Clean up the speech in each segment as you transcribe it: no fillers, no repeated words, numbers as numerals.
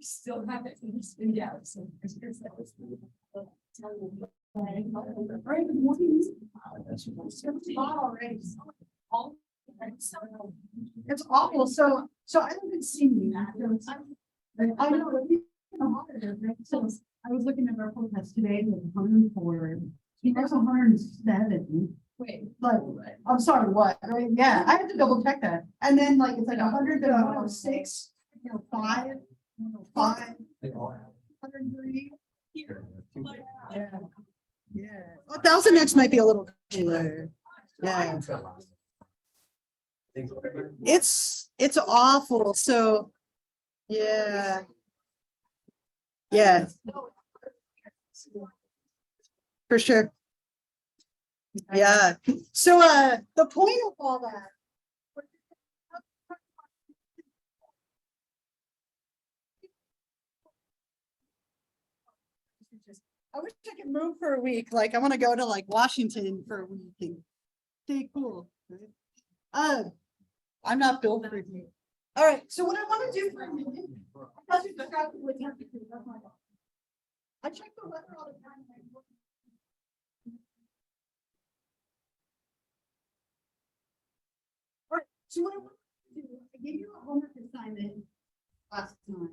Still have it finished. Yeah. So it's awful. So I haven't seen that. I know. So I was looking at our forecast today with 104. There's 107. Wait, like, I'm sorry, what? Right? Yeah, I had to double check that. And then like it's like 100 to 106, 5, 105, 103. Here. Yeah. Yeah. 1,000x might be a little cooler. Yeah. It's awful. So yeah. Yeah. For sure. Yeah. So the point of all that. I wish I could move for a week. Like I want to go to like Washington for a week and stay cool. I'm not built for you. All right. So what I want to do for a minute, I check the weather all the time. All right. So what I want to do, I gave you a homework assignment last time.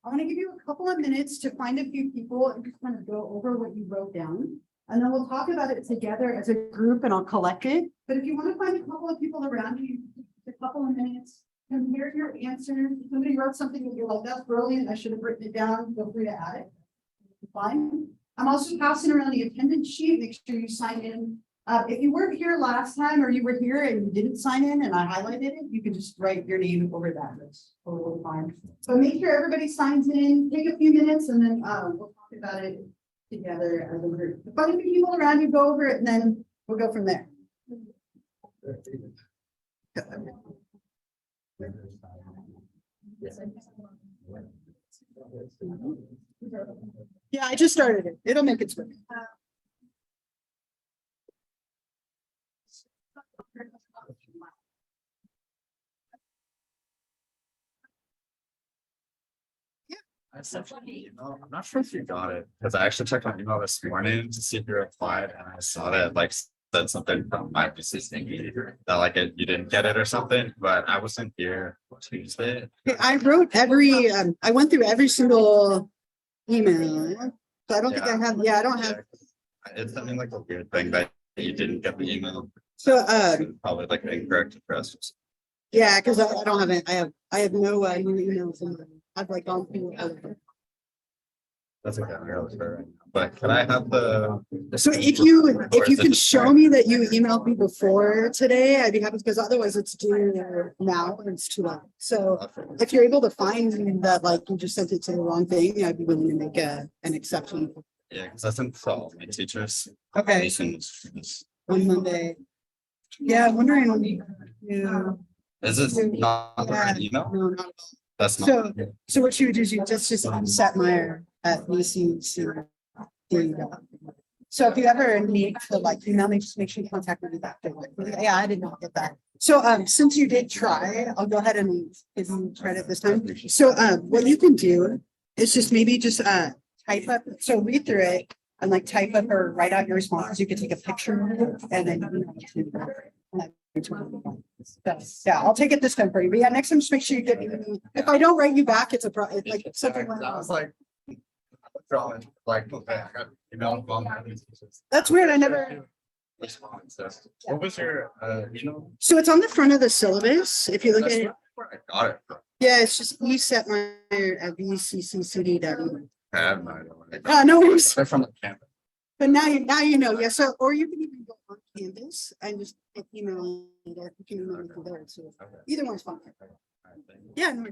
I want to give you a couple of minutes to find a few people and just kind of go over what you wrote down. And then we'll talk about it together as a group and I'll collect it. But if you want to find a couple of people around you, a couple of minutes, compare your answers. If somebody wrote something that you're like, that's brilliant, I should have written it down, feel free to add it. Fine. I'm also passing around the attendance sheet. Make sure you sign in. If you weren't here last time or you were here and you didn't sign in and I highlighted it, you can just write your name over that. That's totally fine. So make sure everybody signs in, take a few minutes, and then we'll talk about it together as a group. Find a few people around you, go over it, and then we'll go from there. Yeah, I just started it. It'll make its way. I sent you an email. I'm not sure if you got it because I actually checked my email this morning to see if you replied, and I saw that like said something from my business thingy that like you didn't get it or something. But I wasn't here Tuesday. I wrote every. I went through every single email. So I don't think I have. Yeah, I don't have. It's something like a weird thing that you didn't get the email. So probably like the incorrect address. Yeah, because I don't have it. I have no new emails. I've like gone through. That's okay. Right. But can I have the? So if you can show me that you emailed me before today, I'd be happy because otherwise it's due now and it's too late. So if you're able to find that like you just sent it to the wrong thing, I'd be willing to make an exception. Yeah, because I sent to all my teachers. Okay. On Monday. Yeah, I'm wondering. Yeah. Is this not the right email? No, not at all. That's not. So what you would do is you just Setmire at VCC. So if you ever need to like email me, just make sure you contact me back. Yeah, I did not get that. So since you did try, I'll go ahead and give you credit this time. So what you can do is just maybe just type up. So read through it and like type up or write out your responses. You can take a picture of it and then yeah, I'll take it this time for you. But yeah, next time just make sure you get me. If I don't write you back, it's a problem. Like something like that. Was like drawing like okay, I got email from that's weird. I never what was your So it's on the front of the syllabus. If you look at it, I got it. Yeah, it's just Setmire at vccd.edu. I have no idea. No worries. They're from the campus. But now you know. Yeah. So or you can even go on Canvas and just email it. You can email it there too. Either one's fine. Yeah. No.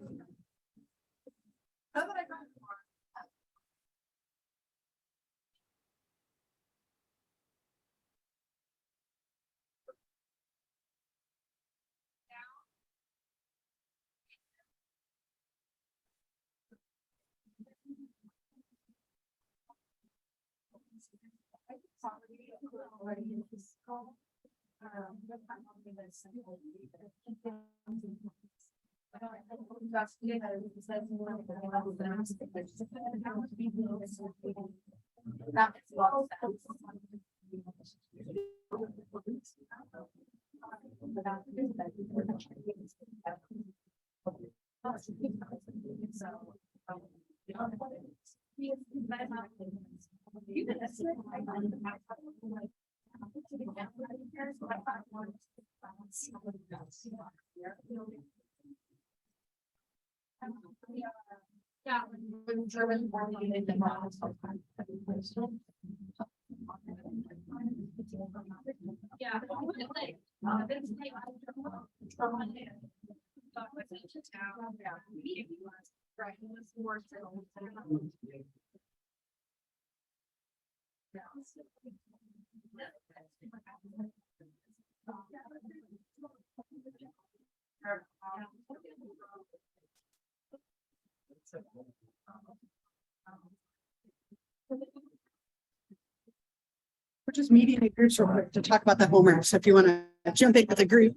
Yeah, when German yeah. We're just meeting in groups real quick to talk about the homework. So if you want to jump in with a group.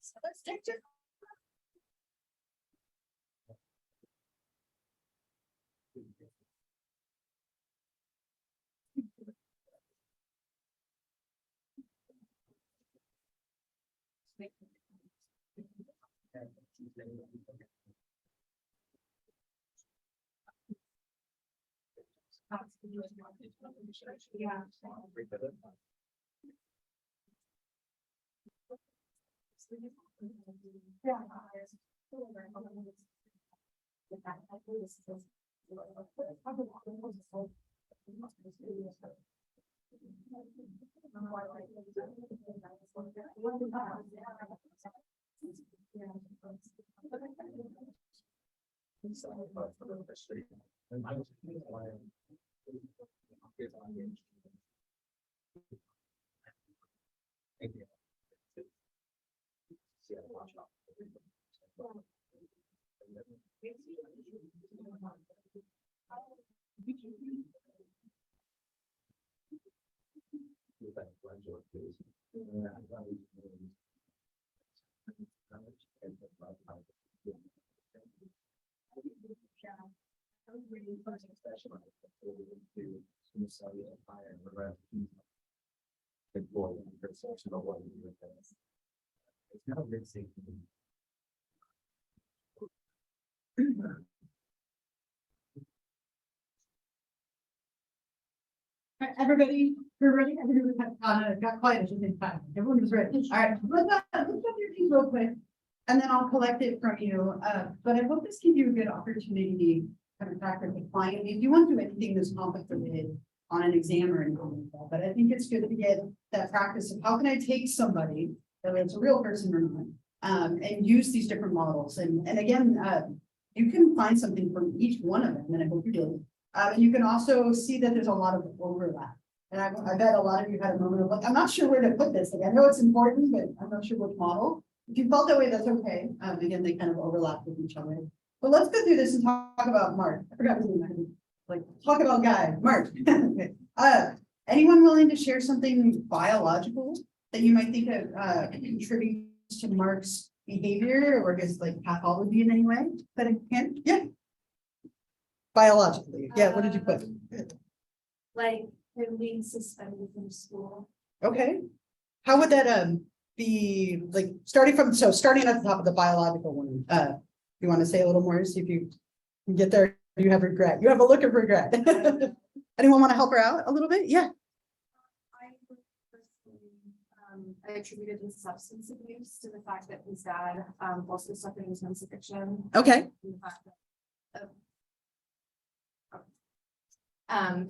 So let's take it. Yeah. Everybody, we're ready. Everybody got quiet just in time. Everyone was ready. All right, let's up your keys real quick, and then I'll collect it from you. But I hope this gives you a good opportunity to kind of practice applying. If you want to do anything that's complicated on an exam or anything like that, but I think it's good to get that practice of how can I take somebody, whether it's a real person or not, and use these different models. And again, you can find something from each one of them, and I hope you do. And you can also see that there's a lot of overlap. And I bet a lot of you had a moment of like, I'm not sure where to put this. Like, I know it's important, but I'm not sure which model. If you felt that way, that's okay. Again, they kind of overlap with each other. But let's go through this and talk about Mark. I forgot his name. Like, talk about guy, Mark. Okay. Anyone willing to share something biological that you might think of contributes to Mark's behavior or his like pathology in any way? But it can, yeah. Biologically, yeah, what did you put? Like him being suspended from school. Okay, how would that be like starting at the top of the biological one? You want to say a little more, see if you can get there? You have regret. You have a look of regret. Anyone want to help her out a little bit? Yeah. I attributed his substance abuse to the fact that his dad also suffered from sense addiction. Okay.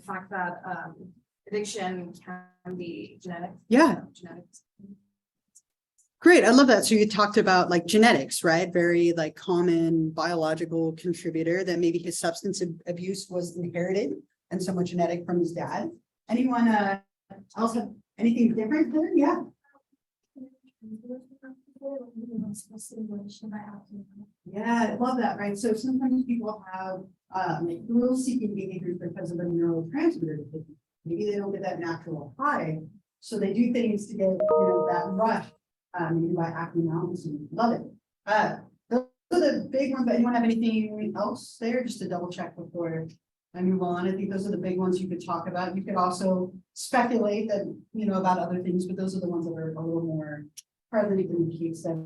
Fact that addiction can be genetic. Yeah. Genetics. Great. I love that. So you talked about like genetics, right? Very like common biological contributor that maybe his substance abuse was inherited and somewhat genetic from his dad. Anyone else have anything different there? Yeah. Yeah, I love that, right? So sometimes people have like thrill seeking behaviors because of a neurotransmitter deficiency. Maybe they don't get that natural high, so they do things to get, that rush, maybe by acting out and so love it. Those are the big ones. But anyone have anything else there, just to double check before I move on? I think those are the big ones you could talk about. You could also speculate that, about other things, but those are the ones that are a little more prevalent in the case study.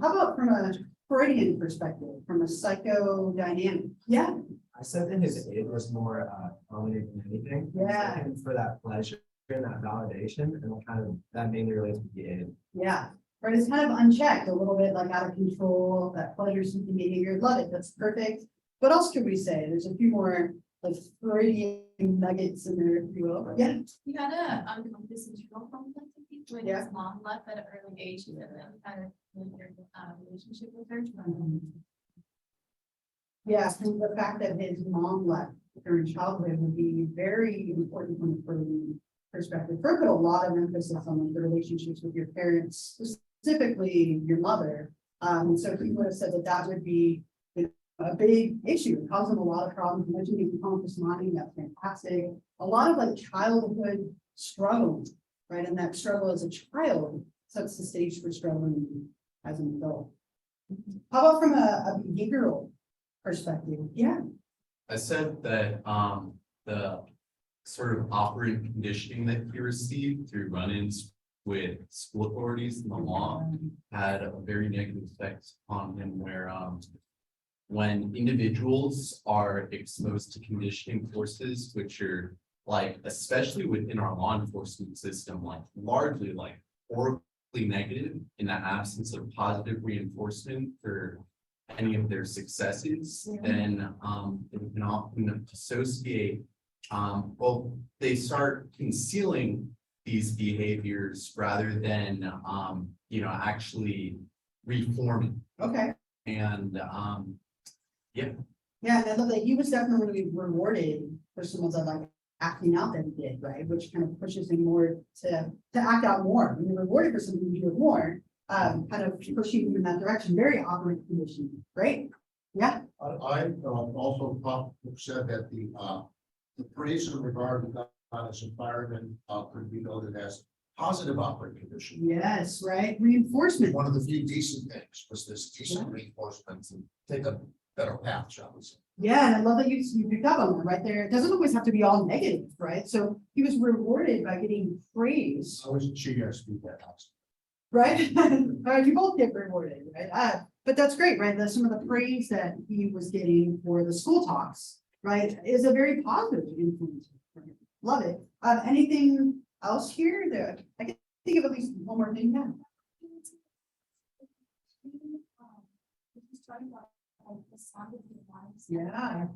How about from a Freudian perspective, from a psychodynamic? Yeah, I said that his id was more dominant than anything. Yeah. And for that pleasure and that validation, and kind of that mainly relates to the id. yeah. Right, it's kind of unchecked, a little bit like out of control, that pleasure seeking behavior. Love it, that's perfect. What else could we say? There's a few more like Freudian nuggets in there, if you will. Yeah, He had a unconscious internal conflict when Yeah. his mom left at an early age, and then kind of their relationship with her. yeah, and the fact that his mom left during childhood would be very important from a Freudian perspective. Freud put a lot of emphasis on like, the relationships with your parents, specifically your mother. And so he would have said that that would be a big issue, cause him a lot of problems. You mentioned the conscious mind, that's fantastic. A lot of like childhood struggle, right? And that struggle as a child sets the stage for struggling as an adult. How about from a behavioral perspective? Yeah, I said that the sort of operant conditioning that he received through run-ins with school authorities and the law had a very negative effect on him, where when individuals are exposed to conditioning forces, which are like, especially within our law enforcement system, like largely like horribly negative in the absence of positive reinforcement for any of their successes, then they can often associate, well, they start concealing these behaviors rather than actually reforming. okay. And Yeah, and I love that he was definitely rewarded for some of the like acting out that he did, right? Which kind of pushes him more to act out more. When you're rewarded for something, you do it more, kind of pushing him in that direction. Very operant condition, right? Yeah, I also said that the praise and regard of God as environment could be noted as positive operating condition. yes, right. Reinforcement. One of the few decent things was this decent reinforcement and take a better path, shall we say. Yeah, and I love that you picked up on that right there. It doesn't always have to be all negative, right? So he was rewarded by getting praise, I was she has to do that. right? You both get rewarded, right? But that's great, right? That's some of the praise that he was getting for the school talks, right? Is a very positive influence. For him. Love it. Anything else here that I can think of at least one more thing? Yeah. Yeah.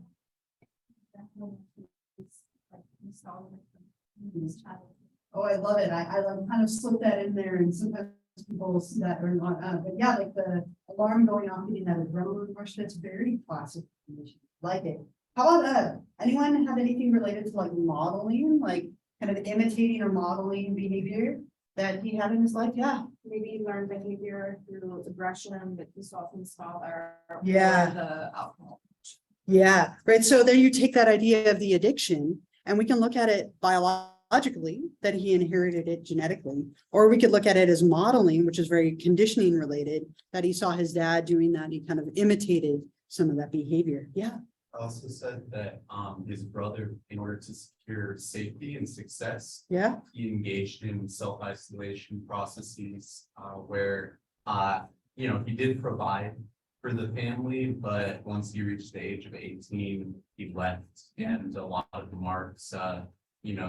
Oh, I love it. I like kind of slip that in there, and sometimes people will see that or not. But yeah, like the alarm going off, getting that adrenaline rush, that's very classic condition. Like it. How about anyone have anything related to like modeling, like kind of imitating or modeling behavior that he had in his life? Yeah. Maybe learn behavior through aggression that he saw from his father. or Yeah. The alcohol. Yeah, right. So then you take that idea of the addiction and we can look at it biologically, that he inherited it genetically, or we could look at it as modeling, which is very conditioning related, that he saw his dad doing that. He kind of imitated some of that behavior. Yeah. I also said that his brother, in order to secure safety and success, Yeah. he engaged in self-isolation processes where he did provide for the family, but once he reached the age of 18, he left, and a lot of the marks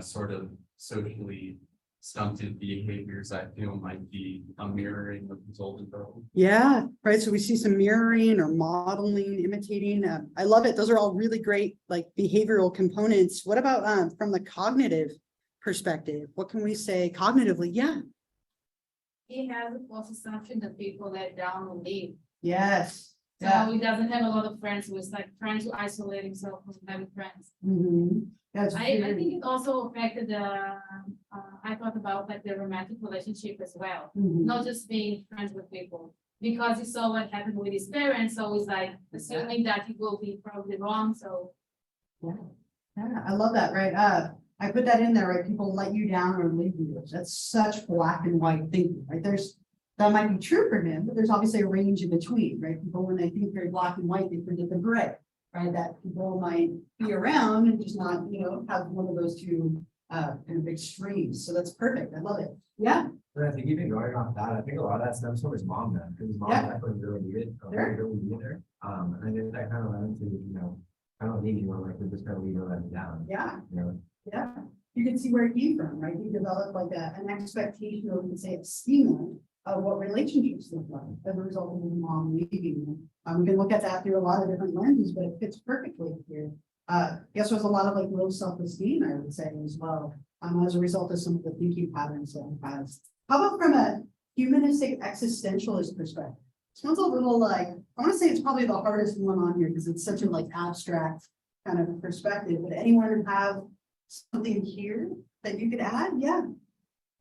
sort of socially stunted behaviors, I feel, might be a mirroring of his older brother. Yeah, right. So we see some mirroring or modeling, imitating. I love it. Those are all really great, like behavioral components. What about from the cognitive perspective? What can we say cognitively? Yeah. He has a false assumption that people let down will leave. Yes. So he doesn't have a lot of friends, who is like trying to isolate himself from having friends. Mhm. That's I very- think it also affected the I thought about like the romantic relationship as well, Mhm. not just being friends with people. Because he saw what happened with his parents, so he's like assuming that he will be probably wrong, so. Yeah, I love that, right? I put that in there, right? People let you down or leave you. That's such black and white thinking, right? That might be true for him, but there's obviously a range in between, right? People, when they think very black and white, they forget the gray, right? That people might be around and just not, have one of those two, kind of extremes. So that's perfect. I love it. Yeah, But I think even going off that, I think a lot of that stems from his mom then, because his mom Yeah. definitely really needed, Sure. really needed her. And I think that kind of led into, I don't need anyone like, we're just gonna leave her letting down, yeah. you know? Yeah, you can see where he came from, right? He developed like an expectation, or we can say a schema of what relationships look like as a result of his mom leaving. We can look at that through a lot of different lenses, but it fits perfectly here. Guess there's a lot of like low self-esteem, I would say as well, as a result of some of the thinking patterns that he has. How about from a humanistic existentialist perspective? Sounds a little like, I want to say it's probably the hardest one on here because it's such a like abstract kind of perspective, but anyone have something here that you could add? Yeah.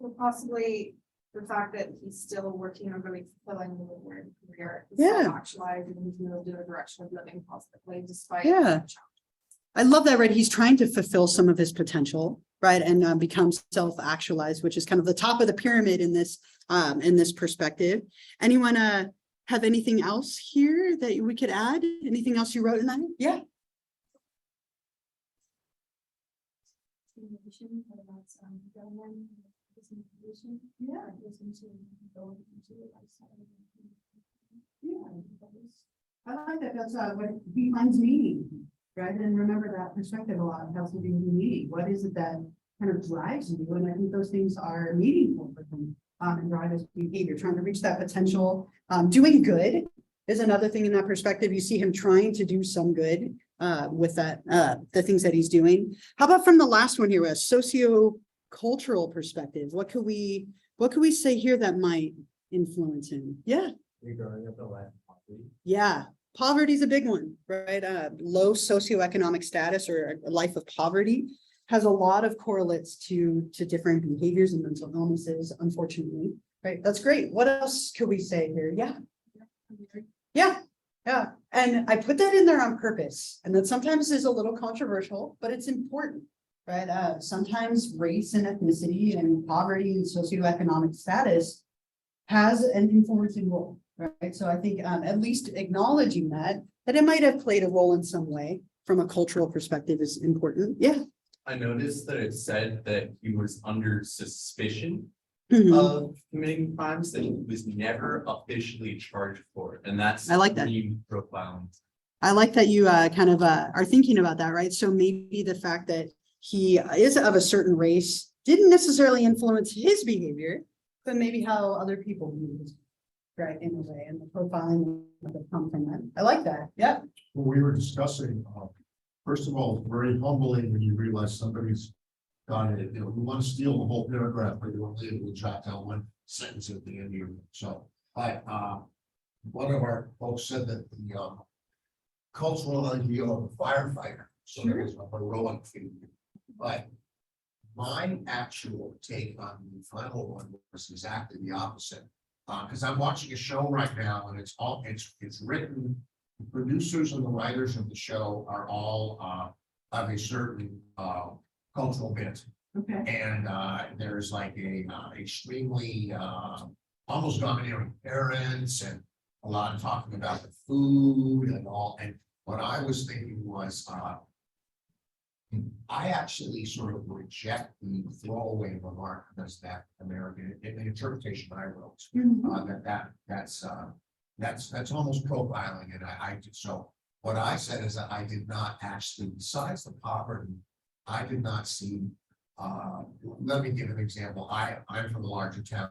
Well, possibly the fact that he's still working on really fulfilling the word career. Yeah. Actualized and moved in a direction of living positively despite. Yeah. I love that, right? He's trying to fulfill some of his potential, right? And become self-actualized, which is kind of the top of the pyramid in this perspective. Anyone have anything else here that we could add? Anything else you wrote in that? Yeah. I like that. That's what he finds meaning, right? And remember that perspective a lot has to do with meaning. What is it that kind of drives you? And I think those things are meaningful for him. And drive his behavior, trying to reach that potential. Doing good is another thing in that perspective. You see him trying to do some good with that, the things that he's doing. How about from the last one here, a socio-cultural perspective? What could we say here that might influence him? Yeah. You're growing up in a life of poverty. Yeah, poverty is a big one, right? Low socioeconomic status or a life of poverty has a lot of correlates to different behaviors and mental illnesses, unfortunately, right? That's great. What else could we say here? Yeah. Yeah. And I put that in there on purpose, and that sometimes is a little controversial, but it's important, right? Sometimes race and ethnicity and poverty and socioeconomic status has an influencing role. Right, so I think at least acknowledging that it might have played a role in some way from a cultural perspective is important. Yeah. I noticed that it said that he was under suspicion Mhm. of committing crimes that he was never officially charged for, and that's. I like that. pretty profound. I like that you kind of are thinking about that, right? So maybe the fact that he is of a certain race didn't necessarily influence his behavior, but maybe how other people view his, right, in a way, and the profiling that come from that. I like that. Yeah. When we were discussing, first of all, it's very humbling when you realize somebody's got it. You want to steal the whole paragraph, but you only able to jot down one sentence at the end of your. So, one of our folks said that the cultural idea of a firefighter, so there is a heroic figure. But my actual take on the final one was exactly the opposite. Because I'm watching a show right now, and it's written. The producers and the writers of the show are all of a certain cultural bent, Okay. and there's like a extremely almost domineering parents, and a lot of talking about the food and all. And what I was thinking was, I actually sort of reject the throwaway remark because that American, in the interpretation I wrote, that's almost profiling, and I did. So what I said is that I did not actually, besides the poverty, I did not see. Let me give an example. I'm from a large Italian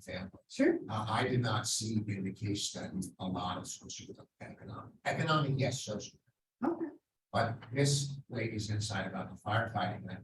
family. Sure. I did not see in the case study a lot of economic, yes, social. Okay. But this lady's insight about the firefighting, then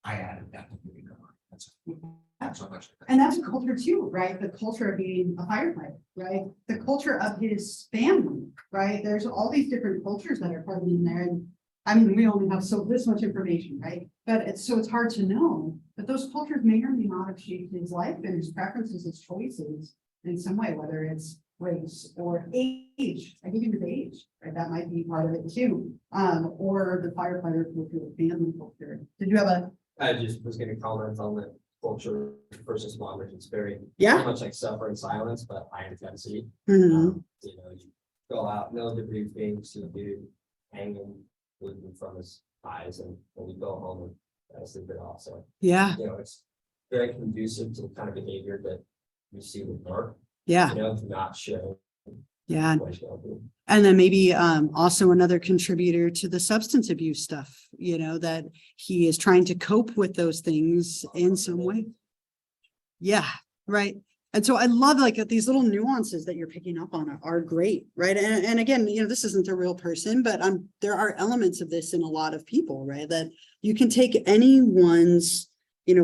I added that to the That's so much. And that's a culture too, right? The culture of being a firefighter, right? The culture of his family, right? There's all these different cultures that are present in there. And I mean, we only have this much information, right? But it's hard to know but those cultures may or may not have shaped his life and his preferences, his choices in some way, whether it's race or age. I give you his age, right? That might be part of it too. Or the firefighter culture, family culture. Did you have a? I just was gonna comment on the culture versus modern. It's very Yeah. much like suffer in silence, but high intensity. Mhm. You know, you go out, know the brief things, you do hanging bleeding from his eyes, and when you go home and sleep it off. So, Yeah, you know, it's very conducive to the kind of behavior that you see with work, yeah, you know, to not show yeah. what he's going through. And then maybe also another contributor to the substance abuse stuff, that he is trying to cope with those things in some way. Yeah, right. And so I love like these little nuances that you're picking up on are great, right? And again, this isn't a real person, but there are elements of this in a lot of people, right? That you can take anyone's,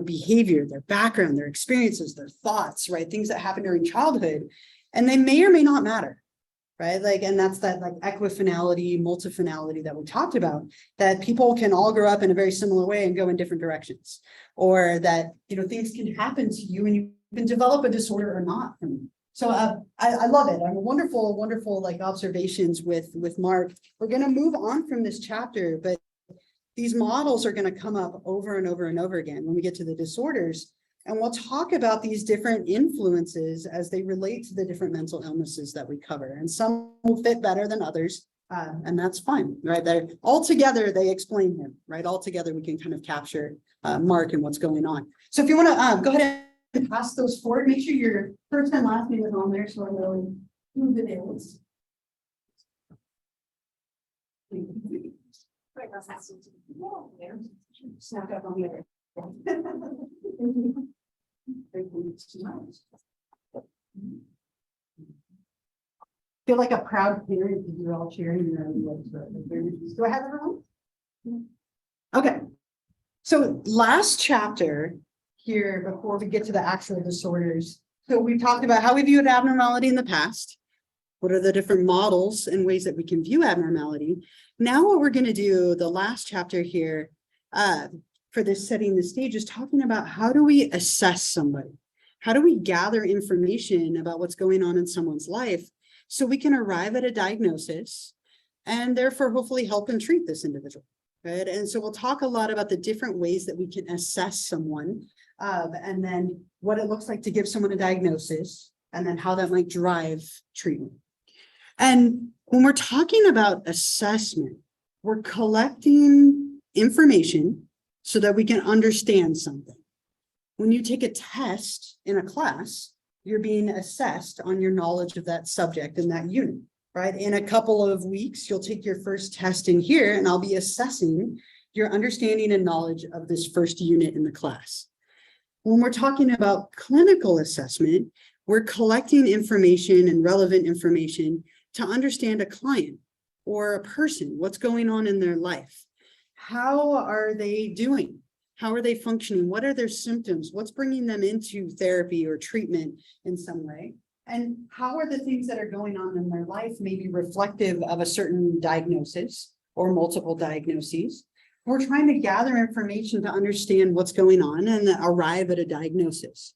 behavior, their background, their experiences, their thoughts, right? Things that happen during childhood, and they may or may not matter. Right. And that's that like equifinality, multifinality that we talked about, that people can all grow up in a very similar way and go in different directions, or that, things can happen to you and you can develop a disorder or not. So I love it. I'm wonderful, wonderful like observations with Mark. We're going to move on from this chapter, but these models are going to come up over and over and over again when we get to the disorders. And we'll talk about these different influences as they relate to the different mental illnesses that we cover. And some will fit better than others. And that's fine, right? They're all together, they explain him, right? All together, we can kind of capture Mark and what's going on. So if you want to go ahead and pass those forward, make sure your first and last name is on there so I know who the name is. Right, that's happening to me. Snap up on there. Feel like a proud parent because you're all cheering. Do I have everyone? Okay. So last chapter here, before we get to the actual disorders. So we've talked about how we viewed abnormality in the past. What are the different models and ways that we can view abnormality? Now what we're going to do, the last chapter here, for this setting the stage, is talking about how do we assess somebody? How do we gather information about what's going on in someone's life so we can arrive at a diagnosis and therefore hopefully help and treat this individual, right? And so we'll talk a lot about the different ways that we can assess someone, and then what it looks like to give someone a diagnosis, and then how that might drive treatment. And when we're talking about assessment, we're collecting information so that we can understand something. When you take a test in a class, you're being assessed on your knowledge of that subject and that unit, right? In a couple of weeks, you'll take your first test in here and I'll be assessing your understanding and knowledge of this first unit in the class. When we're talking about clinical assessment, we're collecting information and relevant information to understand a client or a person, what's going on in their life. How are they doing? How are they functioning? What are their symptoms? What's bringing them into therapy or treatment in some way? And how are the things that are going on in their life maybe reflective of a certain diagnosis or multiple diagnoses? We're trying to gather information to understand what's going on and arrive at a diagnosis.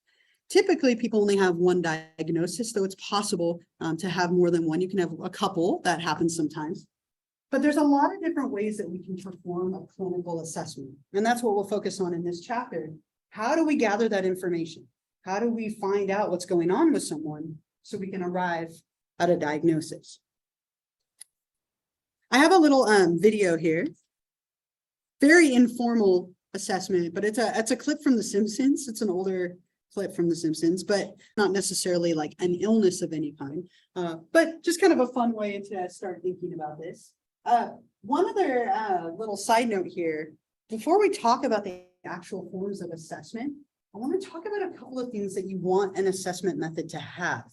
Typically, people only have one diagnosis, though it's possible to have more than one. You can have a couple, that happens sometimes. But there's a lot of different ways that we can perform a clinical assessment. And that's what we'll focus on in this chapter. How do we gather that information? How do we find out what's going on with someone so we can arrive at a diagnosis? I have a little video here. Very informal assessment, but it's a clip from The Simpsons. It's an older clip from The Simpsons, but not necessarily like an illness of any kind, but just kind of a fun way to start thinking about this. One other little side note here, before we talk about the actual forms of assessment, I want to talk about a couple of things that you want an assessment method to have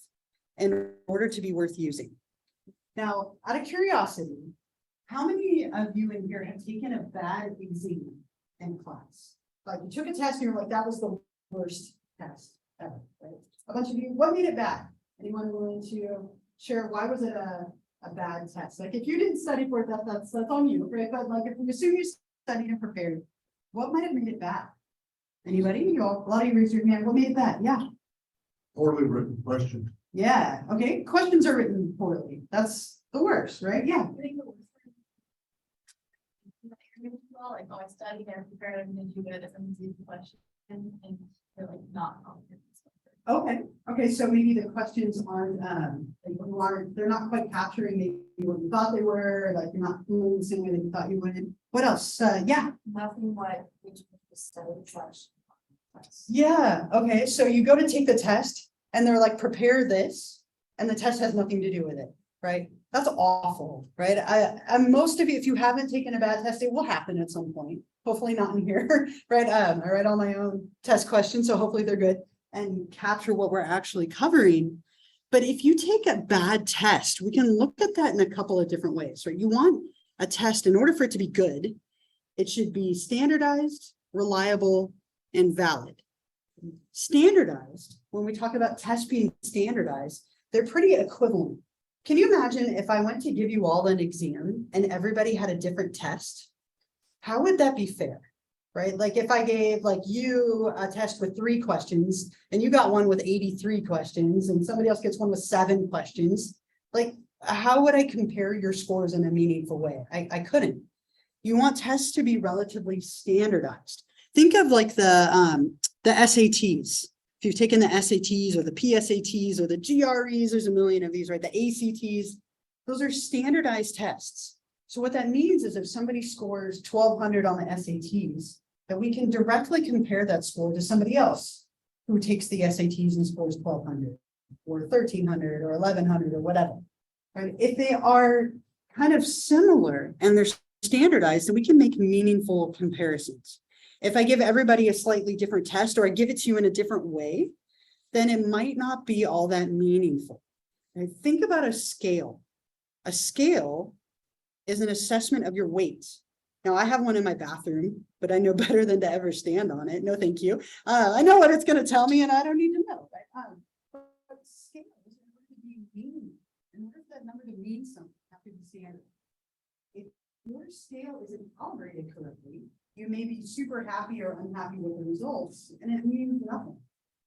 in order to be worth using. Now, out of curiosity, how many of you in here have taken a bad exam in class? Like you took a test and you're like, that was the worst test ever, right? A bunch of you, what made it bad? Anyone willing to share why was it a bad test? Like if you didn't study for it, that's on you, right? But like if we assume you studied and prepared, what might have made it bad? Anybody? You all, a lot of you raised your hand. What made that? Yeah. Poorly written question. Yeah. Okay. Questions are written poorly. That's the worst, right? Yeah. Like, oh, I studied and prepared and then you get a different question and they're like not. Okay. Okay. So maybe the questions aren't, they're not quite capturing maybe what you thought they were, like you're not moving the same way that you thought you would. What else? Yeah. Nothing what we just studied slash. Yeah. Okay. So you go to take the test and they're like, prepare this, and the test has nothing to do with it, right? That's awful, right? I'm most of you, if you haven't taken a bad test, it will happen at some point. Hopefully not in here, right? I write all my own test questions, so hopefully they're good and capture what we're actually covering. But if you take a bad test, we can look at that in a couple of different ways, right? You want a test, in order for it to be good, it should be standardized, reliable, and valid. Standardized, when we talk about tests being standardized, they're pretty equivalent. Can you imagine if I went to give you all an exam and everybody had a different test? How would that be fair, right? Like if I gave like you a test with 3 questions and you got one with 83 questions and somebody else gets one with 7 questions, like how would I compare your scores in a meaningful way? I couldn't. You want tests to be relatively standardized. Think of like the SATs. If you've taken the SATs or the PSATs or the GREs, there's a million of these, right? The ACTs, those are standardized tests. So what that means is if somebody scores 1200 on the SATs, that we can directly compare that score to somebody else who takes the SATs and scores 1200 or 1300 or 1100 or whatever, right? If they are kind of similar and they're standardized, then we can make meaningful comparisons. If I give everybody a slightly different test or I give it to you in a different way, then it might not be all that meaningful. And think about a scale. A scale is an assessment of your weight. Now I have one in my bathroom, but I know better than to ever stand on it. No, thank you. I know what it's going to tell me and I don't need to know. Right? But scales in order to be meaningful, in order for that number to mean something, have to be standard. If your scale isn't calibrated correctly, you may be super happy or unhappy with the results, and it means nothing,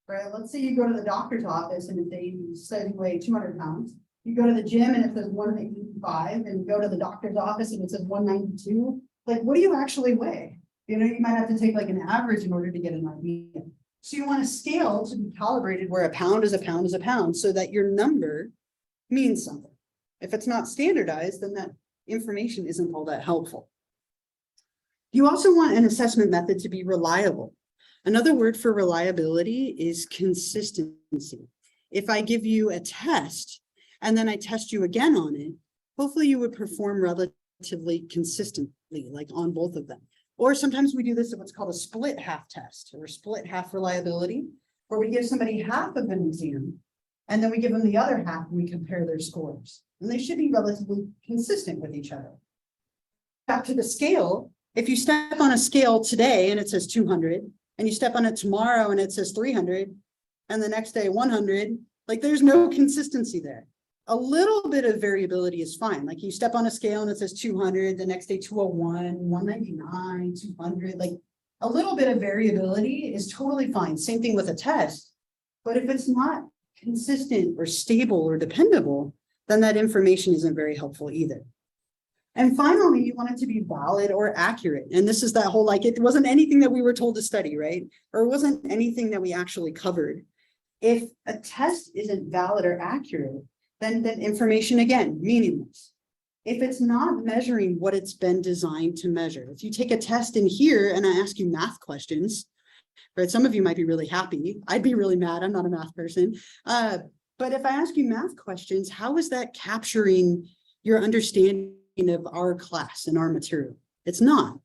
right? Let's say you go to the doctor's office and if they say you weigh 200 pounds, you go to the gym and it says 185, and you go to the doctor's office and it says 192. Like, what do you actually weigh? You know, you might have to take like an average in order to get an idea. So you want a scale to be calibrated where a pound is a pound is a pound, so that your number means something. If it's not standardized, then that information isn't all that helpful. You also want an assessment method to be reliable. Another word for reliability is consistency. If I give you a test and then I test you again on it, hopefully you would perform relatively consistently, like on both of them. Or sometimes we do this at what's called a split half test or split half reliability, where we give somebody half of an exam and then we give them the other half and we compare their scores. And they should be relatively consistent with each other. Back to the scale. If you step on a scale today and it says 200, and you step on it tomorrow and it says 300, and the next day 100, like there's no consistency there. A little bit of variability is fine. Like you step on a scale and it says 200, the next day 201, 199, 200, like a little bit of variability is totally fine. Same thing with a test. But if it's not consistent or stable or dependable, then that information isn't very helpful either. And finally, you want it to be valid or accurate. And this is that whole, like, it wasn't anything that we were told to study, right? Or it wasn't anything that we actually covered. If a test isn't valid or accurate, then that information, again, meaningless. If it's not measuring what it's been designed to measure, if you take a test in here and I ask you math questions, right? Some of you might be really happy. I'd be really mad. I'm not a math person. But if I ask you math questions, how is that capturing your understanding of our class and our material? It's not.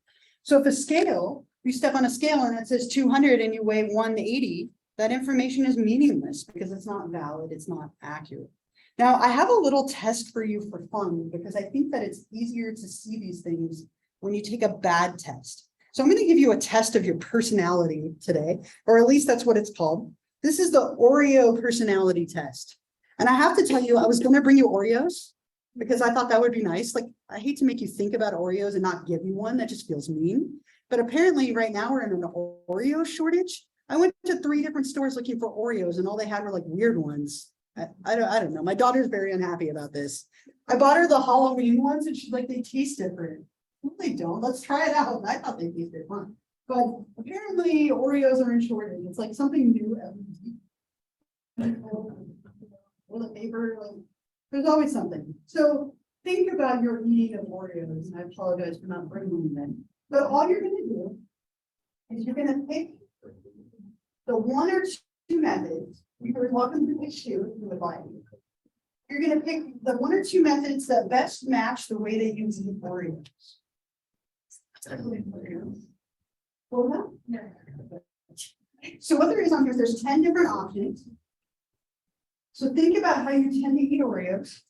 So if a scale, you step on a scale and it says 200 and you weigh 180, that information is meaningless because it's not valid, it's not accurate. Now, I have a little test for you for fun because I think that it's easier to see these things when you take a bad test. So I'm going to give you a test of your personality today, or at least that's what it's called. This is the Oreo personality test. And I have to tell you, I was going to bring you Oreos because I thought that would be nice. Like, I hate to make you think about Oreos and not give you one. That just feels mean. But apparently right now we're in an Oreo shortage. I went to 3 different stores looking for Oreos and all they had were like weird ones. I don't know. My daughter's very unhappy about this. I bought her the Halloween ones and she's like, they taste different. No, they don't. Let's try it out. I thought they tasted fun. But apparently Oreos are in shortage. It's like something new every week. Or the paper, like, there's always something. So think about your eating of Oreos, and I apologize for not bringing them in. But all you're gonna do is you're gonna pick the 1 or 2 methods. You're welcome to pick 2 if you would like. You're gonna pick the 1 or 2 methods that best match the way that you eat Oreos. Well, no. So what there is on here, there's 10 different options. So think about how you tend to eat Oreos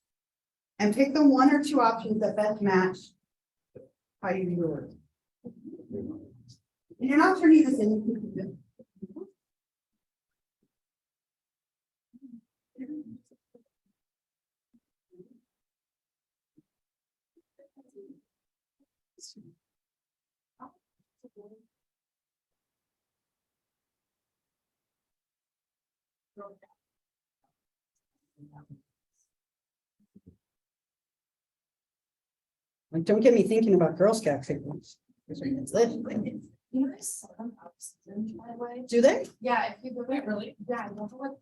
and pick the 1 or 2 options that best match how you eat Oreos. And you're not turning this in. You can keep it. Like, don't get me thinking about Girl Scout figures. You know, there's some oxygen, by the way. Do they? Yeah, if you go there, really, yeah, I don't know what,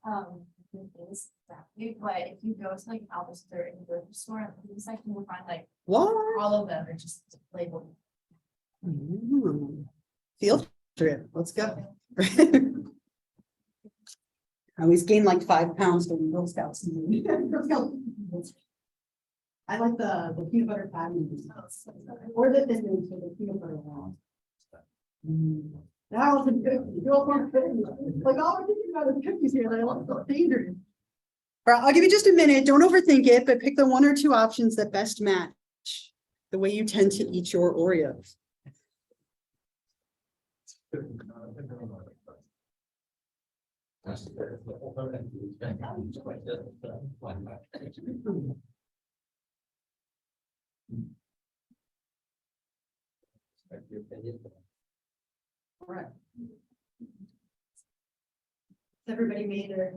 it is exactly, but if you go to like Albert's or in the grocery store, and the section, you'll find like What? all of them are just labeled. Field trip. Let's go. I always gain like 5 pounds during Girl Scouts. Girl Scouts. I like the peanut butter patties. Or the thin ones with the peanut butter on. That was a good. Like all I'm thinking about is cookies here. I love the dangerous. All right, I'll give you just a minute. Don't overthink it, but pick the 1 or 2 options that best match the way you tend to eat your Oreos. All right. Everybody made their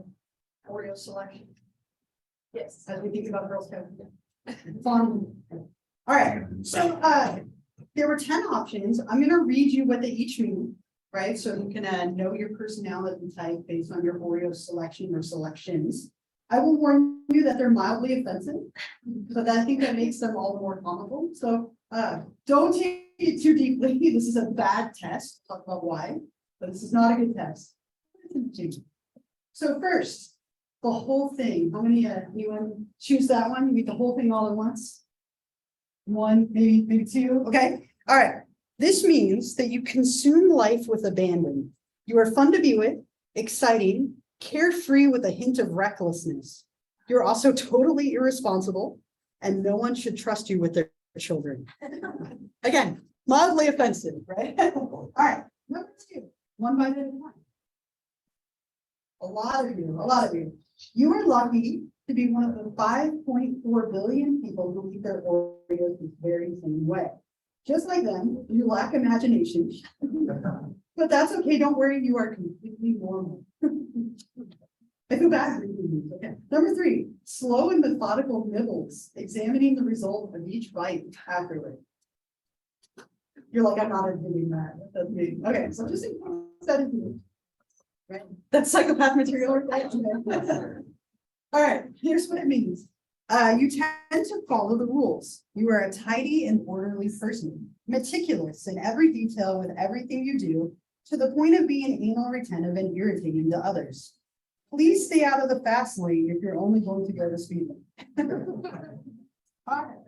Oreo selection. Yes, as we think about Girl Scouts. Fun. All right, so there were 10 options. I'm gonna read you what they each mean, right? So you can know your personality type based on your Oreo selection or selections. I will warn you that they're mildly offensive, but I think that makes them all the more comical. So don't take it too deeply. This is a bad test. Talk about why, but this is not a good test. So first, the whole thing. How many anyone choose that one? You eat the whole thing all at once? 1, maybe 2. Okay. All right. This means that you consume life with abandon. You are fun to be with, exciting, carefree with a hint of recklessness. You're also totally irresponsible, and no one should trust you with their children. Again, mildly offensive, right? All right. Number 2, 1 bite at a time. A lot of you. You are lucky to be one of the 5.4 billion people who eat their Oreos the very same way. Just like them, you lack imagination. But that's okay, don't worry, you are completely normal. I feel bad for you. Okay. Number 3, slow and methodical nibbles, examining the result of each bite afterward. You're like, I'm not admitting that. That's me. Okay, so just that is you. Right? That's psychopath material. All right, here's what it means. You tend to follow the rules. You are a tidy and orderly person, meticulous in every detail with everything you do, to the point of being anal retentive and irritating to others. Please stay out of the fast lane if you're only going to go to speed limit. All right,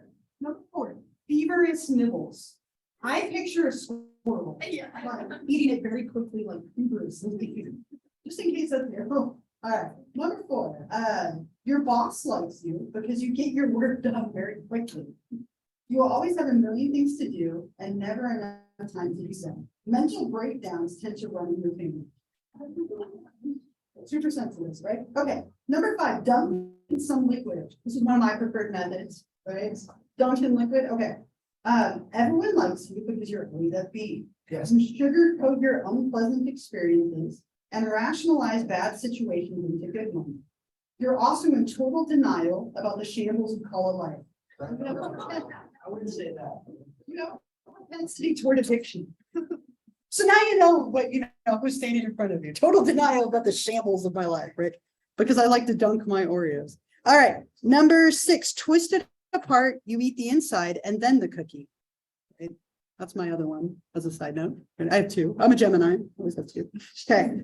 number 4, feverish nibbles. I picture a squirrel eating it very quickly, like feverishly, just in case that's there. All right, number 4, your boss likes you because you get your work done very quickly. You will always have a million things to do and never enough time to do so. Mental breakdowns tend to run in your family. Super sensitive, right? Okay, number 5, dunk in some liquid. This is one of my preferred methods, right? Dunk in liquid, okay. Everyone likes you because you're always upbeat. Yes. You sugarcoat your unpleasant experiences and rationalize bad situations into good ones. You're also in total denial about the shambles we call a life. I wouldn't say that. You know, propensity toward addiction. So now you know what, you know, who's standing in front of you. Total denial about the shambles of my life, right? Because I like to dunk my Oreos. All right, number 6, twist it apart, you eat the inside and then the cookie. Right? That's my other one as a side note. I have 2. I'm a Gemini, always have 2. Okay,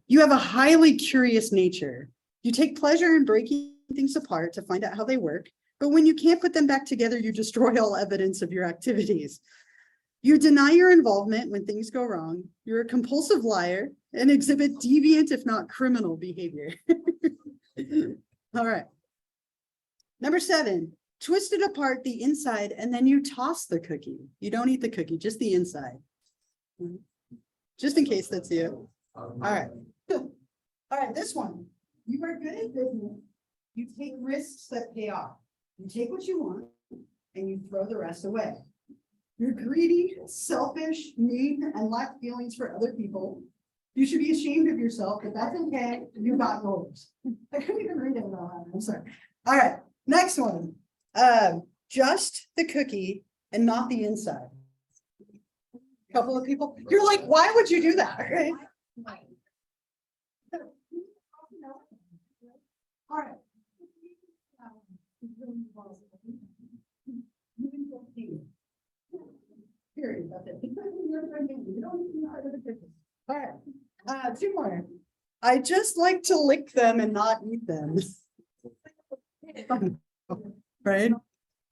you have a highly curious nature. You take pleasure in breaking things apart to find out how they work, but when you can't put them back together, you destroy all evidence of your activities. You deny your involvement when things go wrong. You're a compulsive liar and exhibit deviant, if not criminal behavior. All right. Number 7, twist it apart the inside and then you toss the cookie. You don't eat the cookie, just the inside. Just in case that's you. All right. All right, this one. You are good at business. You take risks that pay off. You take what you want and you throw the rest away. You're greedy, selfish, mean, and lack feelings for other people. You should be ashamed of yourself, but that's okay. You got yours. I couldn't even read it all. I'm sorry. All right, next one. Just the cookie and not the inside. Couple of people. You're like, why would you do that? Right? All right. Period. That's it. All right. 2 more. I just like to lick them and not eat them. Right?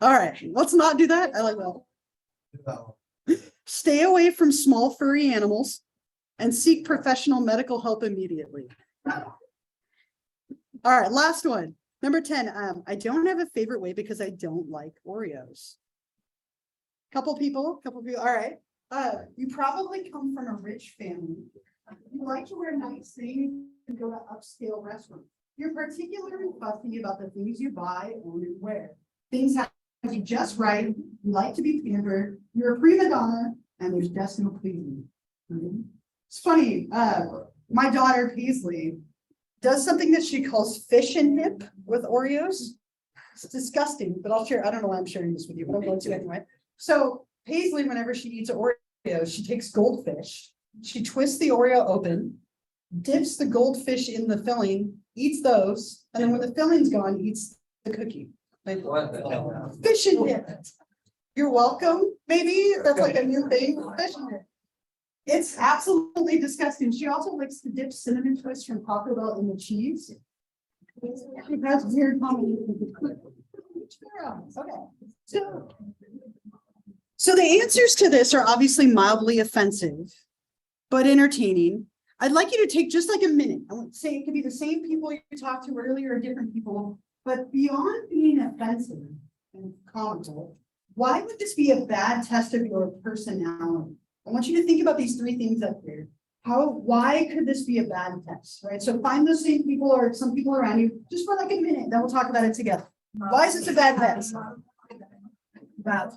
All right. Let's not do that. I like that. Stay away from small furry animals and seek professional medical help immediately. All right. Last one. Number 10. I don't have a favorite way because I don't like Oreos. Couple people. All right. You probably come from a rich family. You like to wear nice things and go to upscale restaurants. You're particularly fussy about the things you buy, own, and wear. Things have to be just right. You like to be pampered. You're a prima donna, and there's just no pleasing. It's funny. My daughter Paisley does something that she calls fish and dip with Oreos. It's disgusting, but I'll share. I don't know why I'm sharing this with you, but I'm going to anyway. So Paisley, whenever she eats Oreos, she takes goldfish. She twists the Oreo open, dips the goldfish in the filling, eats those, and then when the filling's gone, eats the cookie. Like, fish and dip. You're welcome. Maybe that's like a new thing. Fish and dip. It's absolutely disgusting. She also likes to dip cinnamon twist from Taco Bell in the cheese. She has weird combinations. Okay. So the answers to this are obviously mildly offensive, but entertaining. I'd like you to take just like a minute. I won't say it could be the same people you talked to earlier or different people, but beyond being offensive and comical, why would this be a bad test of your personality? I want you to think about these 3 things up here. Why could this be a bad test, right? So find those same people or some people around you just for like a minute, then we'll talk about it together. Why is this a bad test? Bad.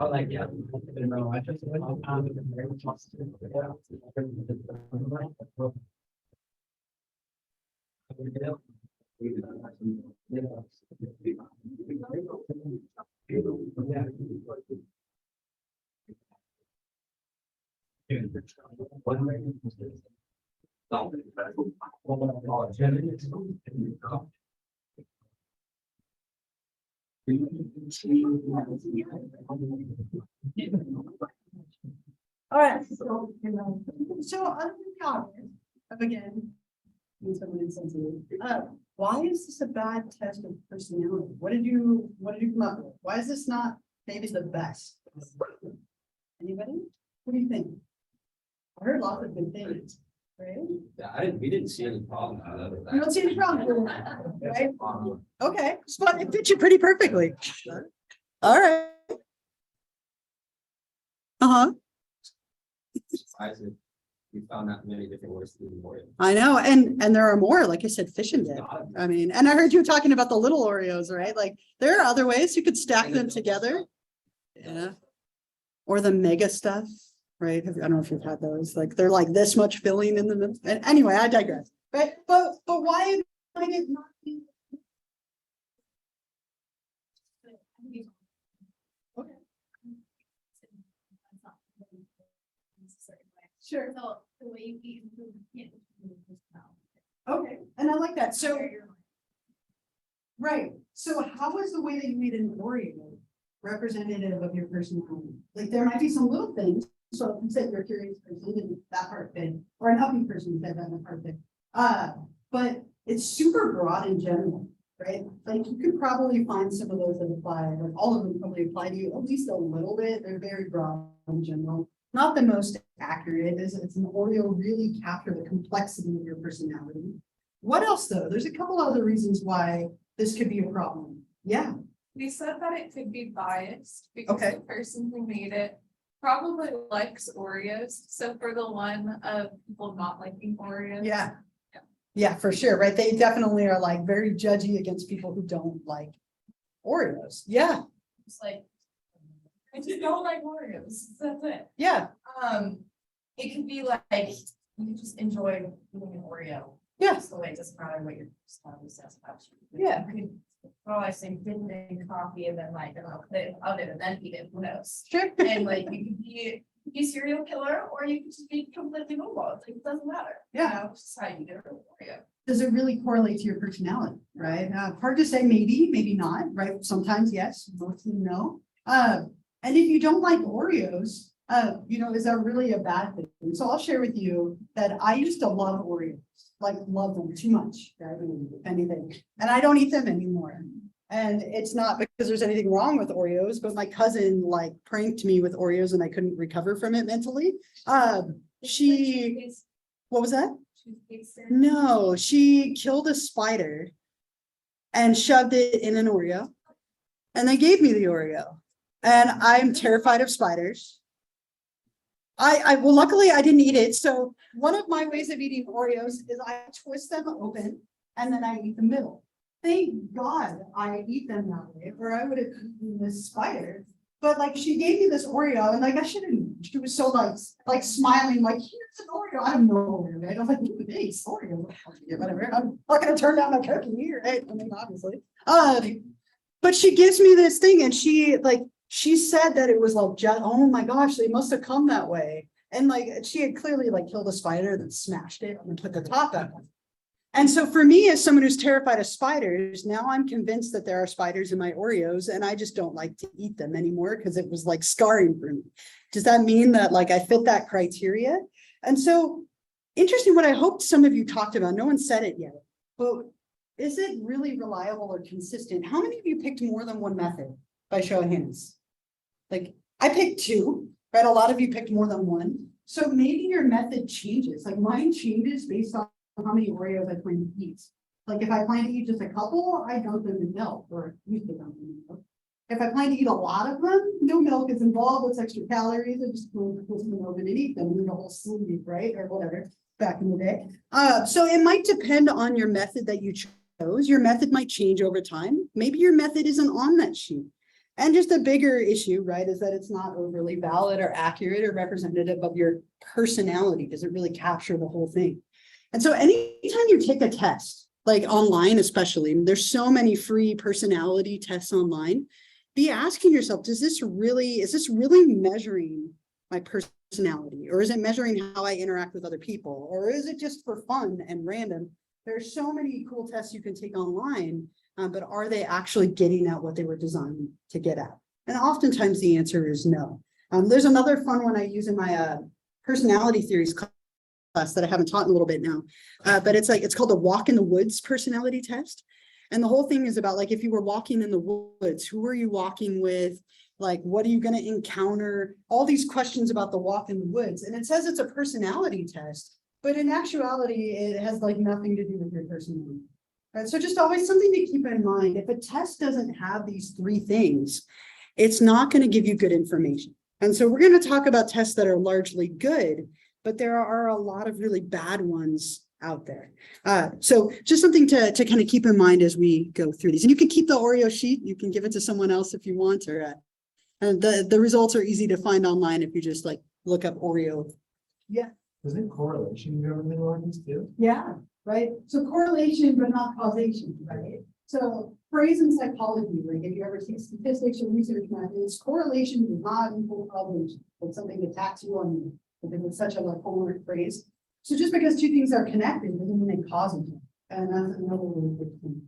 I like, yeah. No, I just. All right, so, so other than the obvious, again. Someone insensitive, why is this a bad test of personality? What did you come up with? Why is this not maybe the best? Anybody? What do you think? I heard lots of good things, right? Yeah, we didn't see any problem with that. You don't see any problem with it, right? Okay, but it fits you pretty perfectly. All right. Uh-huh. We found that many different ways to do Oreo. I know, and there are more, like I said, fish and dip. I mean, and I heard you talking about the little Oreos, right? Like, there are other ways you could stack them together. Yeah. Or the mega stuff, right? I don't know if you've had those, like, they're like this much filling in the middle. And anyway, I digress, right? But why might it not be? Okay. Sure. So the way you eat food, yeah. Okay, and I like that. So, right. So how is the way that you eat an Oreo representative of your personality? Like, there might be some little things. So you said you're a curious person, and that part fit, or an upping person, you said that part fit. But it's super broad in general, right? Like, you could probably find some of those that apply, like all of them probably apply to you at least a little bit. They're very broad in general. Not the most accurate, is it's an Oreo really capture the complexity of your personality. What else though? There's a couple other reasons why this could be a problem. Yeah. We said that it could be biased because Okay. the person who made it probably likes Oreos. So for the one of people not liking Oreos. Yeah. Yeah, for sure, right? They definitely are like very judgy against people who don't like Oreos. Yeah, It's like, I just don't like Oreos. That's it. yeah, It could be like, you just enjoy eating an Oreo. yeah, That's the way, it doesn't matter what your personality says about you. Yeah. You could, well, I say, dip it in coffee and then like, I'll put it out it and then eat it, who knows? sure. And like, you could be a serial killer or you could just be completely normal. It's like, it doesn't matter. Yeah. It's just how you get an Oreo. Does it really correlate to your personality, right? Hard to say, maybe not, right? Sometimes yes, mostly no. And if you don't like Oreos, is that really a bad thing? So I'll share with you that I used to love Oreos, like love them too much, right? I mean, if anything, and I don't eat them anymore. And it's not because there's anything wrong with Oreos, but my cousin like pranked me with Oreos and I couldn't recover from it mentally. What was that? No, she killed a spider and shoved it in an Oreo. And they gave me the Oreo. And I'm terrified of spiders. Well, luckily I didn't eat it. So one of my ways of eating Oreos is I twist them open and then I eat the middle. Thank God I eat them that way, or I would have eaten this spider. But like, she gave me this Oreo and like, I shouldn't, she was so like smiling, like, here's an Oreo. I have no Oreo, right? I'm like, thanks, Oreo, whatever. I'm not gonna turn down my cookie here, right? I mean, obviously. But she gives me this thing and she said that it was like, oh my gosh, they must have come that way. And like, she had clearly like killed a spider, then smashed it and put the top out. And so for me, as someone who's terrified of spiders, now I'm convinced that there are spiders in my Oreos and I just don't like to eat them anymore because it was like scarring for me. Does that mean that like I fit that criteria? And so interesting, what I hoped some of you talked about, no one said it yet, but is it really reliable or consistent? How many of you picked more than one method by show of hands? Like I picked two, right? A lot of you picked more than one. So maybe your method changes, like mine changes based on how many Oreos I plan to eat. Like if I plan to eat just a couple, I dunk them in milk or used to dunk them in milk. If I plan to eat a lot of them, no milk is involved, it's extra calories. I just put them in the oven and eat them, eat a whole sleeve, right? Or whatever. back in the day. So it might depend on your method that you chose. Your method might change over time. Maybe your method isn't on that sheet. And just a bigger issue, right, is that it's not overly valid or accurate or representative of your personality. Does it really capture the whole thing? And so anytime you take a test, like online especially, there's so many free personality tests online, be asking yourself, is this really measuring my personality? Or is it measuring how I interact with other people? Or is it just for fun and random? There's so many cool tests you can take online, but are they actually getting at what they were designed to get at? And oftentimes the answer is no. There's another fun one I use in my personality theories class that I haven't taught in a little bit now, but it's called the Walk in the Woods personality test. And the whole thing is about, like, if you were walking in the woods, who are you walking with? Like, what are you going to encounter? All these questions about the walk in the woods. And it says it's a personality test, but in actuality, it has like nothing to do with your personality. Right? So just always something to keep in mind. If a test doesn't have these three things, it's not going to give you good information. And so we're going to talk about tests that are largely good, but there are a lot of really bad ones out there. So just something to kind of keep in mind as we go through these. And you can keep the Oreo sheet. You can give it to someone else if you want, or and the results are easy to find online if you just like look up Oreo. Yeah. Isn't correlation government organs too? Yeah, right. So correlation, but not causation, right? So phrase in psychology, like if you ever see statistics or research methods, correlation is not equal causation. It's something that attacks you on you, because it's such a like homework phrase. So just because two things are connected doesn't mean they cause them. And that's another really big thing.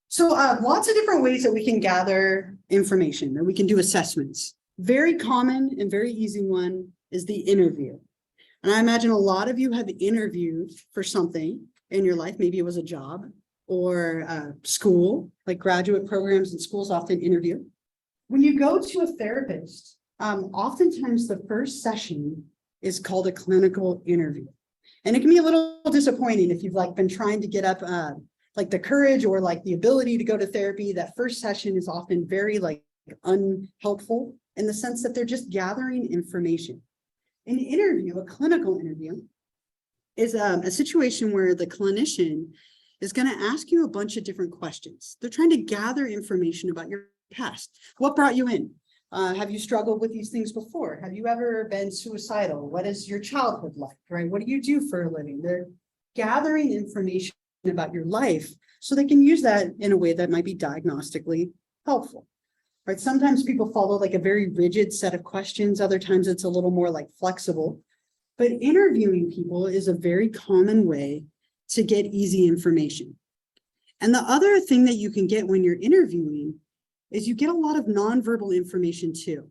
So lots of different ways that we can gather information, that we can do assessments. Very common and very easy one is the interview. And I imagine a lot of you have interviewed for something in your life. Maybe it was a job or school, like graduate programs and schools often interview. When you go to a therapist, oftentimes the first session is called a clinical interview. And it can be a little disappointing if you've like been trying to get up like the courage or like the ability to go to therapy. That first session is often very like unhelpful in the sense that they're just gathering information. An interview, a clinical interview, is a situation where the clinician is going to ask you a bunch of different questions. They're trying to gather information about your past. What brought you in? Have you struggled with these things before? Have you ever been suicidal? What is your childhood like, right? What do you do for a living? They're gathering information about your life so they can use that in a way that might be diagnostically helpful, right? Sometimes people follow like a very rigid set of questions. Other times it's a little more like flexible, but interviewing people is a very common way to get easy information. And the other thing that you can get when you're interviewing is you get a lot of nonverbal information too.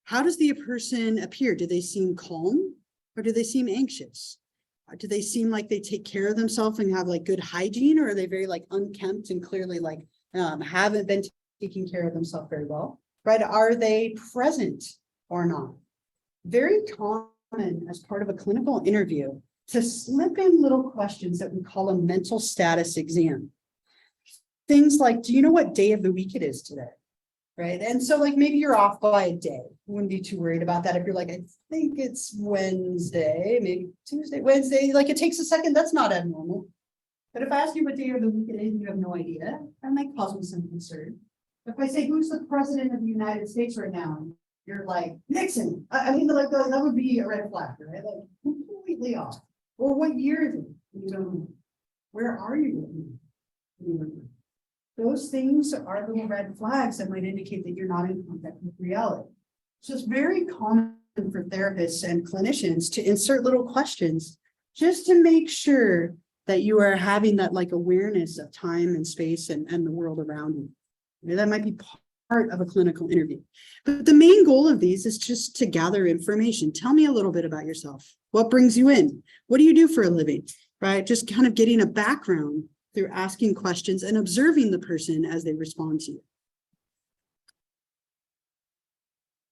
How does the person appear? Do they seem calm or do they seem anxious? Do they seem like they take care of themselves and have like good hygiene, or are they very like unkempt and clearly like haven't been taking care of themselves very well, right? Are they present or not? Very common as part of a clinical interview to slip in little questions that we call a mental status exam. Things like, do you know what day of the week it is today? Right. And so like maybe you're off by a day. Wouldn't be too worried about that. If you're like, I think it's Wednesday, maybe Tuesday, Wednesday, like it takes a second. That's not abnormal. But if I ask you what day of the week it is and you have no idea, that might cause me some concern. If I say, who's the president of the United States right now? You're like, Nixon. I mean, like that would be a red flag, right? Like completely off. Or what year is it? You don't know. Where are you? Those things are little red flags that might indicate that you're not in contact with reality. So it's very common for therapists and clinicians to insert little questions just to make sure that you are having that like awareness of time and space and the world around you. Maybe that might be part of a clinical interview. But the main goal of these is just to gather information. Tell me a little bit about yourself. What brings you in? What do you do for a living? Right? Just kind of getting a background through asking questions and observing the person as they respond to you.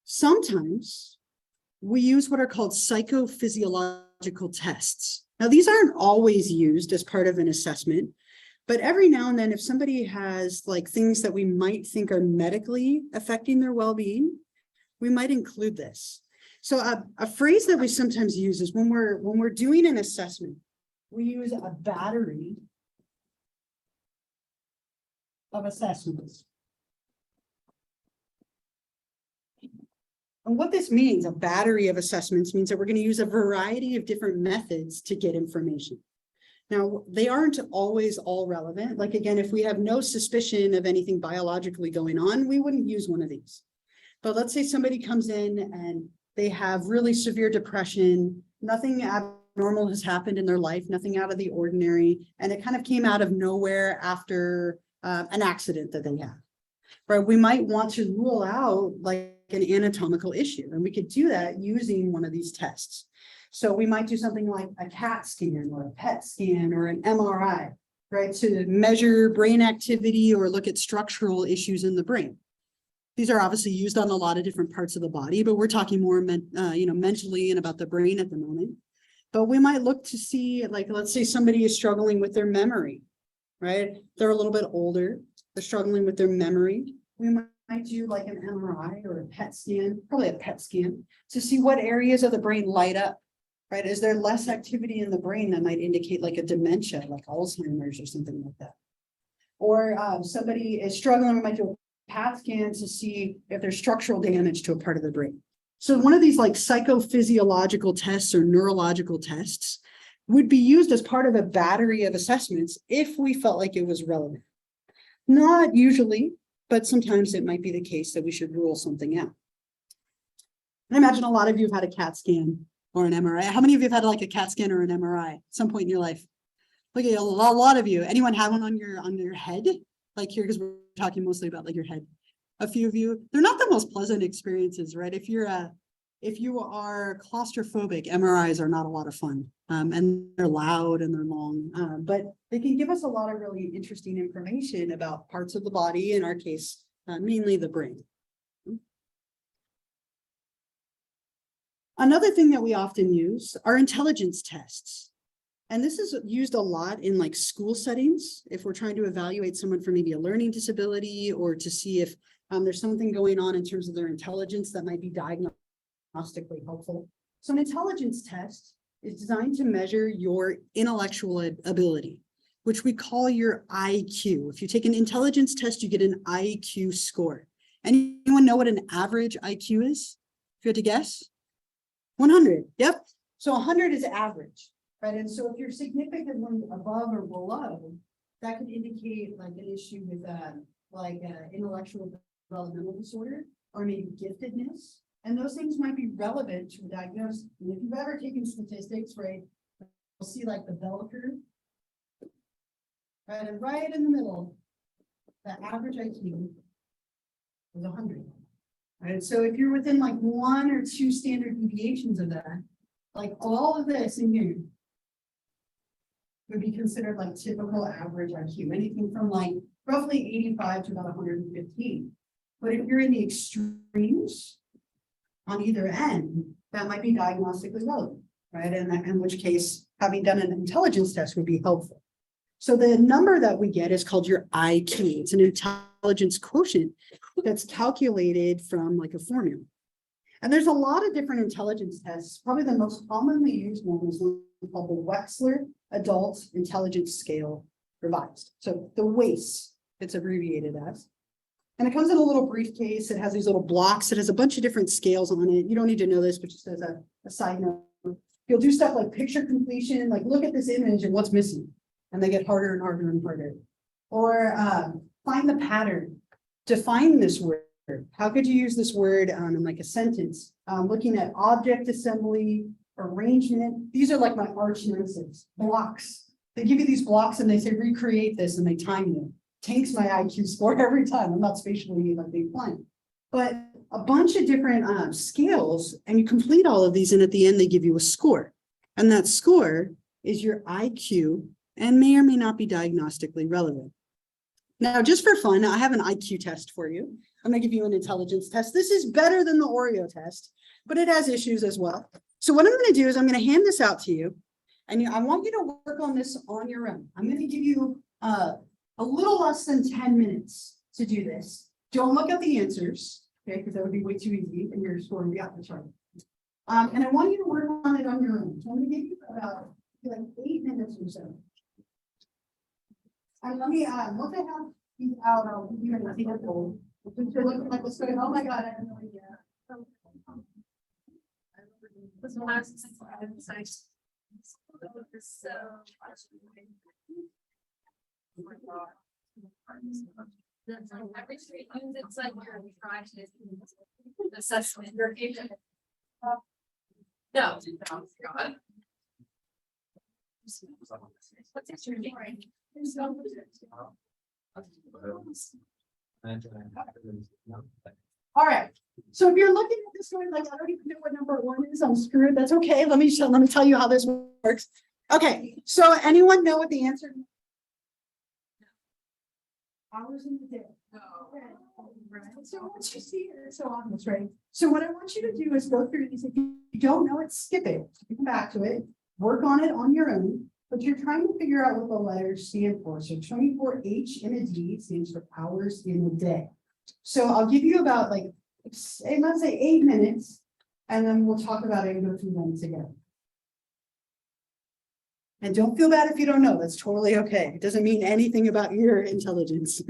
Sometimes we use what are called psychophysiological tests. Now, these aren't always used as part of an assessment, but every now and then, if somebody has like things that we might think are medically affecting their well-being, we might include this. So a phrase that we sometimes use is when we're doing an assessment, we use a battery of assessments. And what this means, a battery of assessments, means that we're going to use a variety of different methods to get information. Now, they aren't always all relevant. Like, again, if we have no suspicion of anything biologically going on, we wouldn't use one of these. But let's say somebody comes in and they have really severe depression, nothing abnormal has happened in their life, nothing out of the ordinary, and it kind of came out of nowhere after an accident that they had. Right? We might want to rule out like an anatomical issue, and we could do that using one of these tests. So we might do something like a CAT scan or a PET scan or an MRI, right, to measure brain activity or look at structural issues in the brain. These are obviously used on a lot of different parts of the body, but we're talking more mentally and about the brain at the moment. But we might look to see, like, let's say somebody is struggling with their memory, right? They're a little bit older, they're struggling with their memory. We might do like an MRI or a PET scan, probably a PET scan, to see what areas of the brain light up, right? Is there less activity in the brain that might indicate like a dementia, like Alzheimer's or something like that? Or somebody is struggling, we might do a PET scan to see if there's structural damage to a part of the brain. So one of these like psychophysiological tests or neurological tests would be used as part of a battery of assessments if we felt like it was relevant. Not usually, but sometimes it might be the case that we should rule something out. And I imagine a lot of you have had a CAT scan or an MRI. How many of you have had like a CAT scan or an MRI at some point in your life? Look at a lot of you. Anyone have one on your head? Like here, because we're talking mostly about like your head. A few of you, they're not the most pleasant experiences, right? If you are claustrophobic, MRIs are not a lot of fun. And they're loud and they're long, but they can give us a lot of really interesting information about parts of the body, in our case, mainly the brain. Another thing that we often use are intelligence tests. And this is used a lot in like school settings, if we're trying to evaluate someone for maybe a learning disability or to see if there's something going on in terms of their intelligence that might be diagnostically helpful. So an intelligence test is designed to measure your intellectual ability, which we call your IQ. If you take an intelligence test, you get an IQ score. Anyone know what an average IQ is? If you had to guess? 100. Yep. So 100 is average, right? And so if you're significantly above or below, that could indicate like an issue with intellectual developmental disorder or maybe giftedness. And those things might be relevant to a diagnosis. And if you've ever taken statistics, right, you'll see like the bell curve, right? And right in the middle, the average IQ is 100. Right? So if you're within like 1 or 2 standard deviations of that, like all of this in here would be considered like typical average IQ, anything from like roughly 85 to about 115. But if you're in the extremes, on either end, that might be diagnostically relevant, right? And in which case, having done an intelligence test would be helpful. So the number that we get is called your IQ. It's an intelligence quotient that's calculated from like a formula. And there's a lot of different intelligence tests. Probably the most commonly used one is one called the Wechsler Adult Intelligence Scale Revised. So the WAIS, it's abbreviated as. And it comes in a little briefcase. It has these little blocks. It has a bunch of different scales on it. You don't need to know this, but just as a side note, you'll do stuff like picture completion, like look at this image and what's missing. And they get harder and harder and harder. Or find the pattern, define this word. How could you use this word in like a sentence? Looking at object assembly, arrangement. These are like my arch nemesis, blocks. They give you these blocks and they say recreate this and they time you. Tanks my IQ score every time. I'm not spatially like inclined. But a bunch of different scales, and you complete all of these, and at the end they give you a score. And that score is your IQ and may or may not be diagnostically relevant. Now, just for fun, I have an IQ test for you. I'm going to give you an intelligence test. This is better than the Oreo test, but it has issues as well. So what I'm going to do is I'm going to hand this out to you, and I want you to work on this on your own. I'm going to give you a little less than 10 minutes to do this. Don't look at the answers, okay, because that would be way too easy and your score would be out the chart. And I want you to work on it on your own. So I'm gonna give you about like 8 minutes or so. And let me, once I have these out, I'll give you an example. If you're looking at this going, oh my God, I have no idea. This last. So. Every street use it's like you're trying to assessment. No, God. What's your name? All right, so if you're looking at this going like, I don't even know what number 1 is, I'm screwed, that's okay, let me tell you how this works. Okay, so anyone know what the answer? Hours in the day. So once you see it, it's so obvious, right? So what I want you to do is go through these, if you don't know it, skip it, come back to it, work on it on your own, but you're trying to figure out what the letters stand for. So 24H in a D stands for hours in a day. So I'll give you about like, let's say 8 minutes, and then we'll talk about it and go through them together. And don't feel bad if you don't know, that's totally okay. It doesn't mean anything about your intelligence.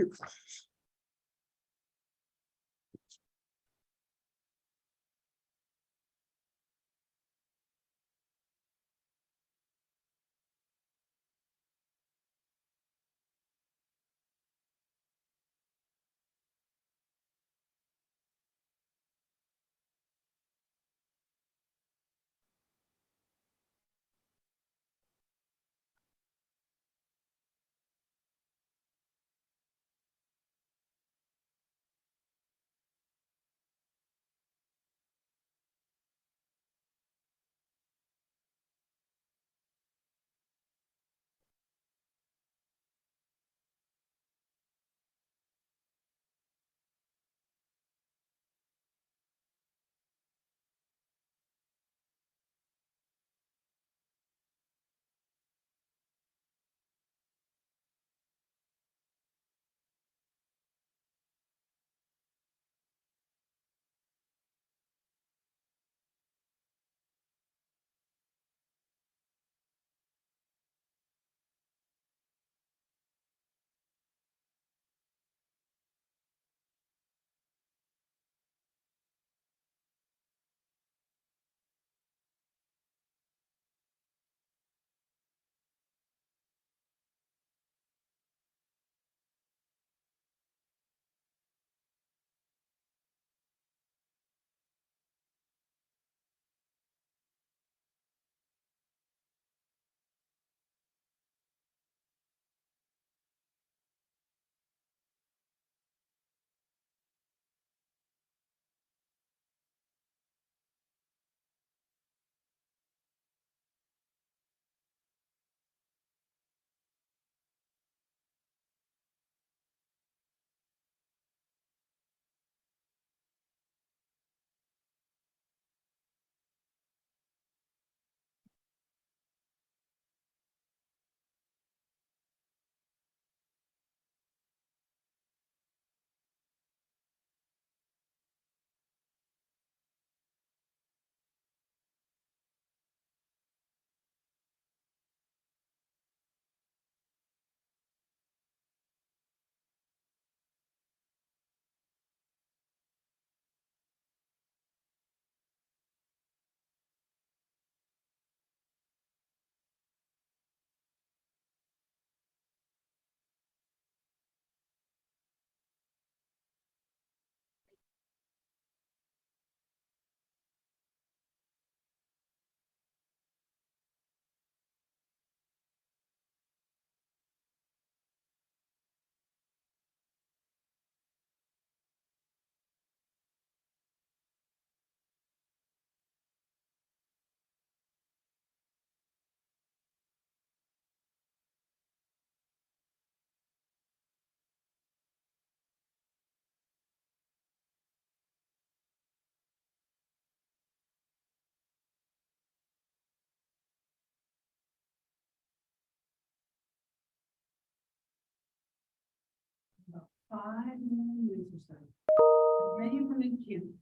About 5 minutes or so. Ready for the queue.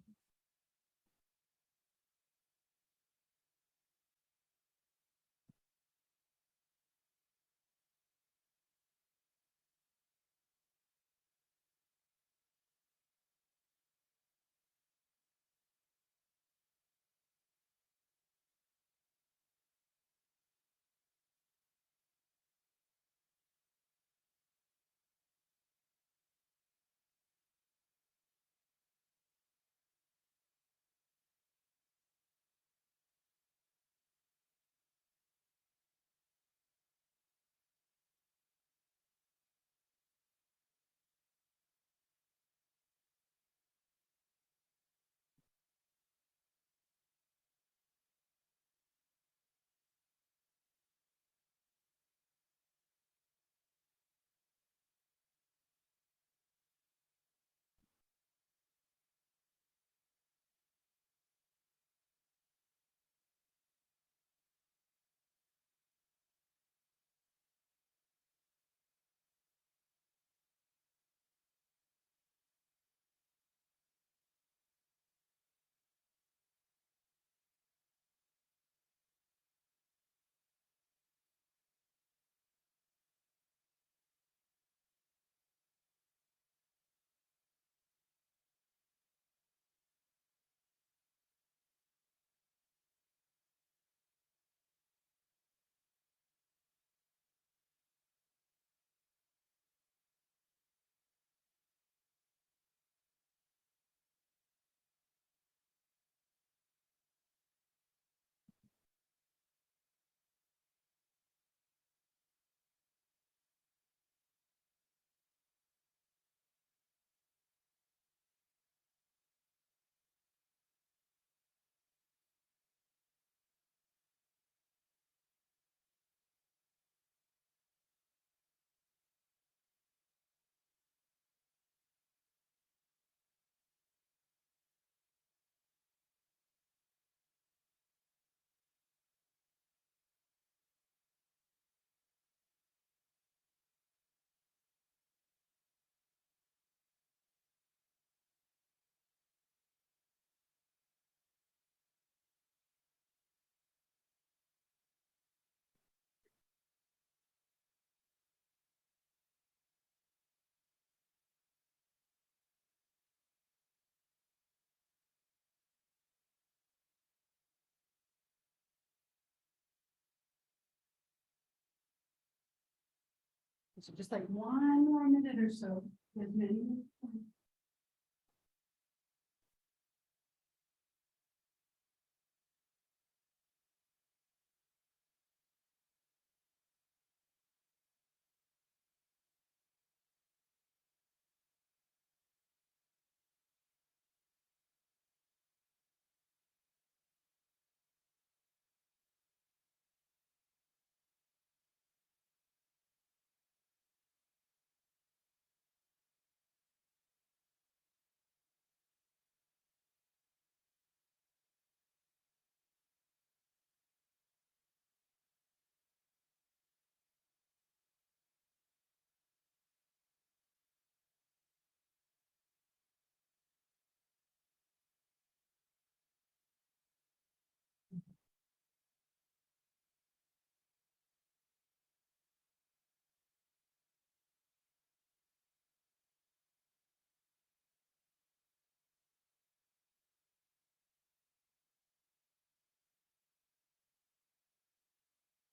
So just like 1 more minute or so, as many.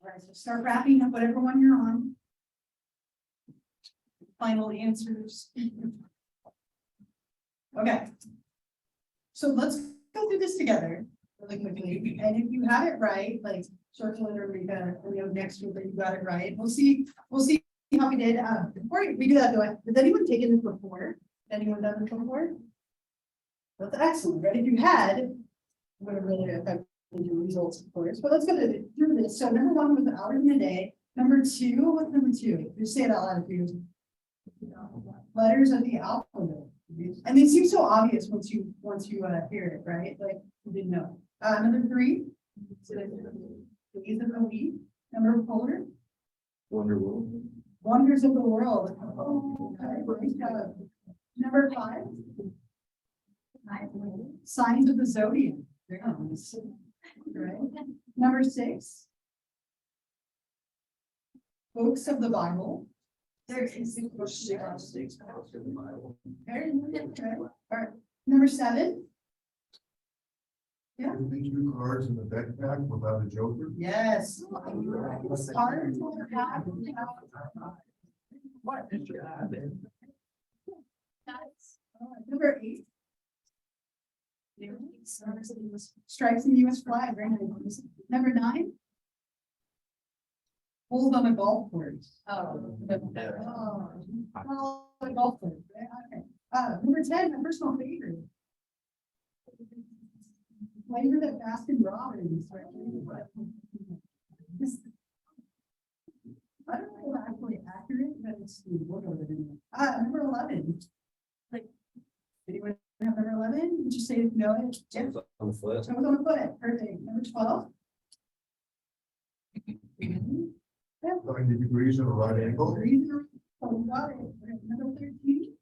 All right, so start wrapping up whatever one you're on. Final answers. Okay. So let's go through this together really quickly. And if you have it right, like circle it or read that, next week that you got it right. We'll see how we did. Before we do that though, has anyone taken this before? Anyone done this before? That's excellent, right? If you had, it would have really affected your results, of course. But let's go through this. So number 1 was the hours in a day. Number 2, what's number 2? Just say it out loud if you. Letters of the alphabet. And it seems so obvious once you hear it, right? Like you didn't know. Number 3, days of the week. Number 4, wonders of the world. Oh, okay, great job. Number 5, signs of the zodiac. Right. Number 6, books of the Bible. There is very good. All right. Number 7. Yeah. These 2 cards in the backpack without a joker. Yes. Cards. What? Number 8. Stripes in the US flag. Very nice. Number 9. Hold on a golf course. Oh, the golf course. Okay. Number 10, my personal favorite. Flavor that Baskin Robbins. Right? I don't know if it's actually accurate, but it's number 11. Like, anyone have number 11? Did you say no? On the foot. So we're on the foot. Perfect. Number 12. 90 degrees at a right angle. Oh, got it. Number 13.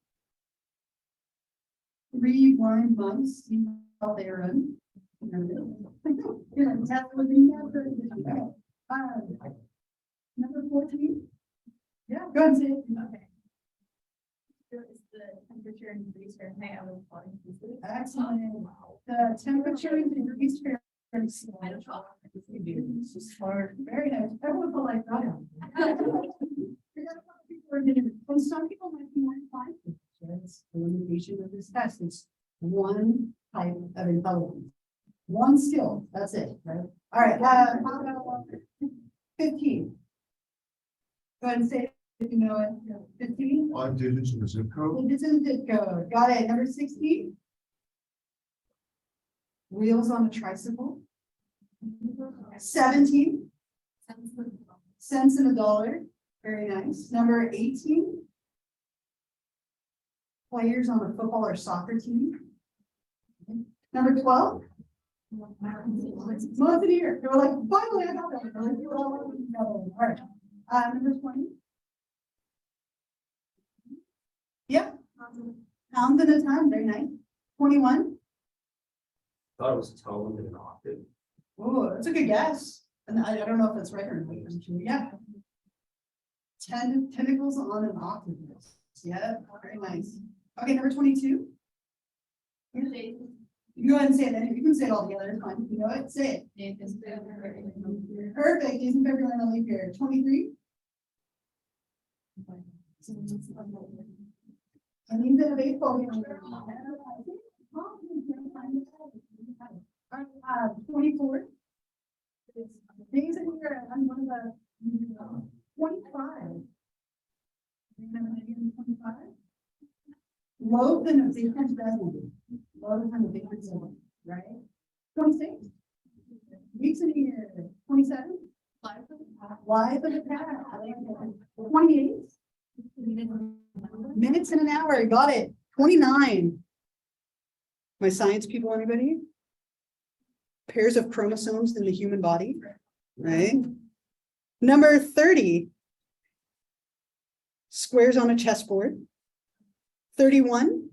3 blind months see how they run. Number 14. Yeah, go ahead and say it. Okay. Is the temperature in degrees Fahrenheit out of 40 degrees? Excellent. The temperature in degrees Fahrenheit. This is smart. Very nice. Everyone felt like that. And some people might be more inclined to. That's the limitation of this test. It's one type of intelligence. One skill. That's it, right? All right. How about 15? Go ahead and say it if you know it. 15? 5 digits in the zip code. This is zip code. Got it. Number 16. Wheels on a tricycle. 17. Cents in a dollar. Very nice. Number 18. Players on a football or soccer team. Number 12. Month of the year. They were like, finally, I got that. They're like, oh, no. All right. Number 20. Yep. Pounds in a ton. Very nice. 21. Thought it was toned in an octave. Oh, that's a good guess. And I don't know if that's right or not. Yeah. 10 tentacles on an octave. Yeah, very nice. Okay, number 22. You can go ahead and say it. You can say it all together. It's fine. If you know it, say it. Perfect. Days in February on a leap year. 23. I need the baseball game. 24. Days in here, I'm one of the 25. 25. Low than a big dozen. Low than a big dozen, right? 26. Weeks in a year. 27. Live of the past. 28. Minutes in an hour. Got it. 29. My science people, anybody? Pairs of chromosomes in the human body, right? Number 30. Squares on a chessboard. 31.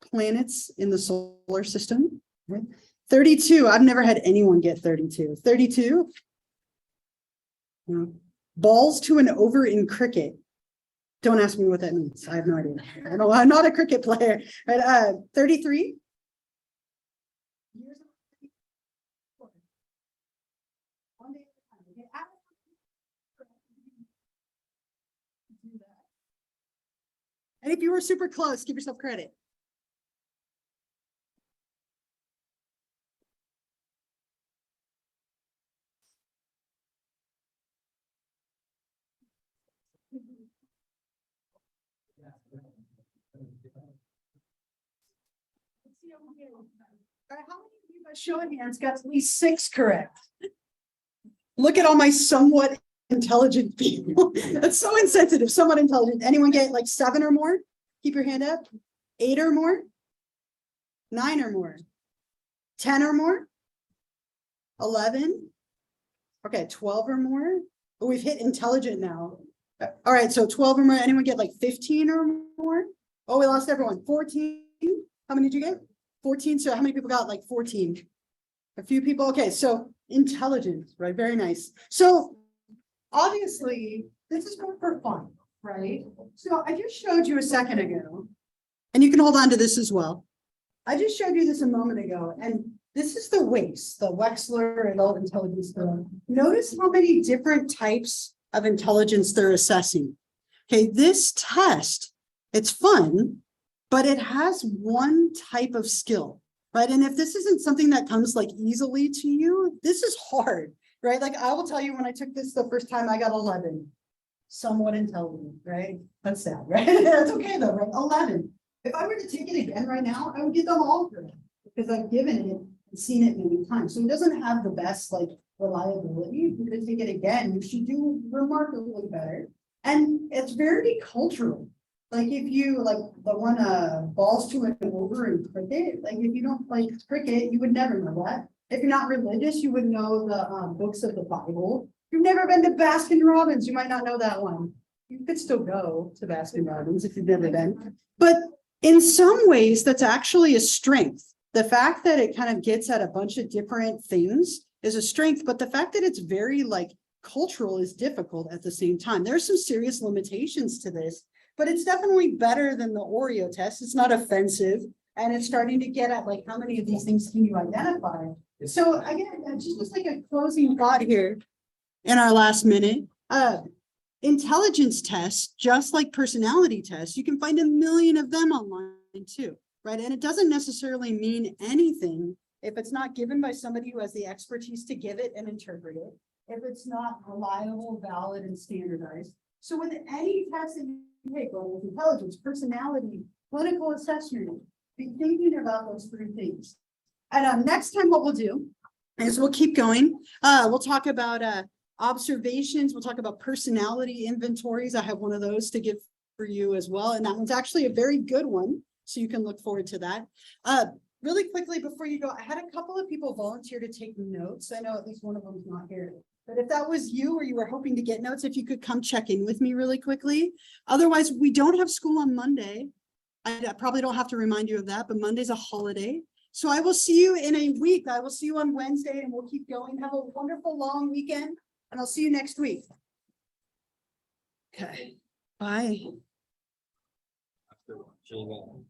Planets in the solar system. Right? 32. I've never had anyone get 32. 32. Balls to an over in cricket. Don't ask me what that means. I have no idea. I'm not a cricket player. Right? 33. And if you were super close, give yourself credit. All right, how many of you by show of hands got at least 6 correct? Look at all my somewhat intelligent people. That's so insensitive, somewhat intelligent. Anyone get like 7 or more? Keep your hand up. 8 or more? 9 or more? 10 or more? 11? Okay, 12 or more? Oh, we've hit intelligent now. All right, so 12 or more. Anyone get like 15 or more? Oh, we lost everyone. 14? How many did you get? 14. So how many people got like 14? A few people. Okay, so intelligence, right? Very nice. So obviously, this is more for fun, right? So I just showed you a second ago, and you can hold on to this as well. I just showed you this a moment ago, and this is the WAIS, the Wechsler Adult Intelligence Score. Notice how many different types of intelligence they're assessing. Okay, this test, it's fun, but it has one type of skill, right? And if this isn't something that comes like easily to you, this is hard, right? Like I will tell you, when I took this the first time, I got 11. Somewhat intelligent, right? That's sad, right? That's okay though, right? 11. If I were to take it again right now, I would get them all correct because I've given it and seen it many times. So it doesn't have the best like reliability. If you're going to take it again, you should do remarkably better. And it's very cultural. Like if you like the one balls to an over in cricket, like if you don't play cricket, you would never know that. If you're not religious, you would know the books of the Bible. If you've never been to Baskin Robbins, you might not know that one. You could still go to Baskin Robbins if you've never been. But in some ways, that's actually a strength. The fact that it kind of gets at a bunch of different things is a strength, but the fact that it's very like cultural is difficult at the same time. There are some serious limitations to this, but it's definitely better than the Oreo test. It's not offensive, and it's starting to get at like how many of these things can you identify. So again, just like a closing thought here in our last minute, intelligence tests, just like personality tests, you can find a million of them online too, right? And it doesn't necessarily mean anything if it's not given by somebody who has the expertise to give it and interpret it, if it's not reliable, valid, and standardized. So with any test that you take, whether it's intelligence, personality, clinical assessment, be thinking about those 3 things. And next time what we'll do is we'll keep going. We'll talk about observations. We'll talk about personality inventories. I have one of those to give for you as well. And that one's actually a very good one. So you can look forward to that. Really quickly before you go, I had a couple of people volunteer to take notes. I know at least one of them is not here. But if that was you or you were hoping to get notes, if you could come check in with me really quickly. Otherwise, we don't have school on Monday. I probably don't have to remind you of that, but Monday's a holiday. So I will see you in a week. I will see you on Wednesday and we'll keep going. Have a wonderful long weekend and I'll see you next week. Okay, bye. Gmail.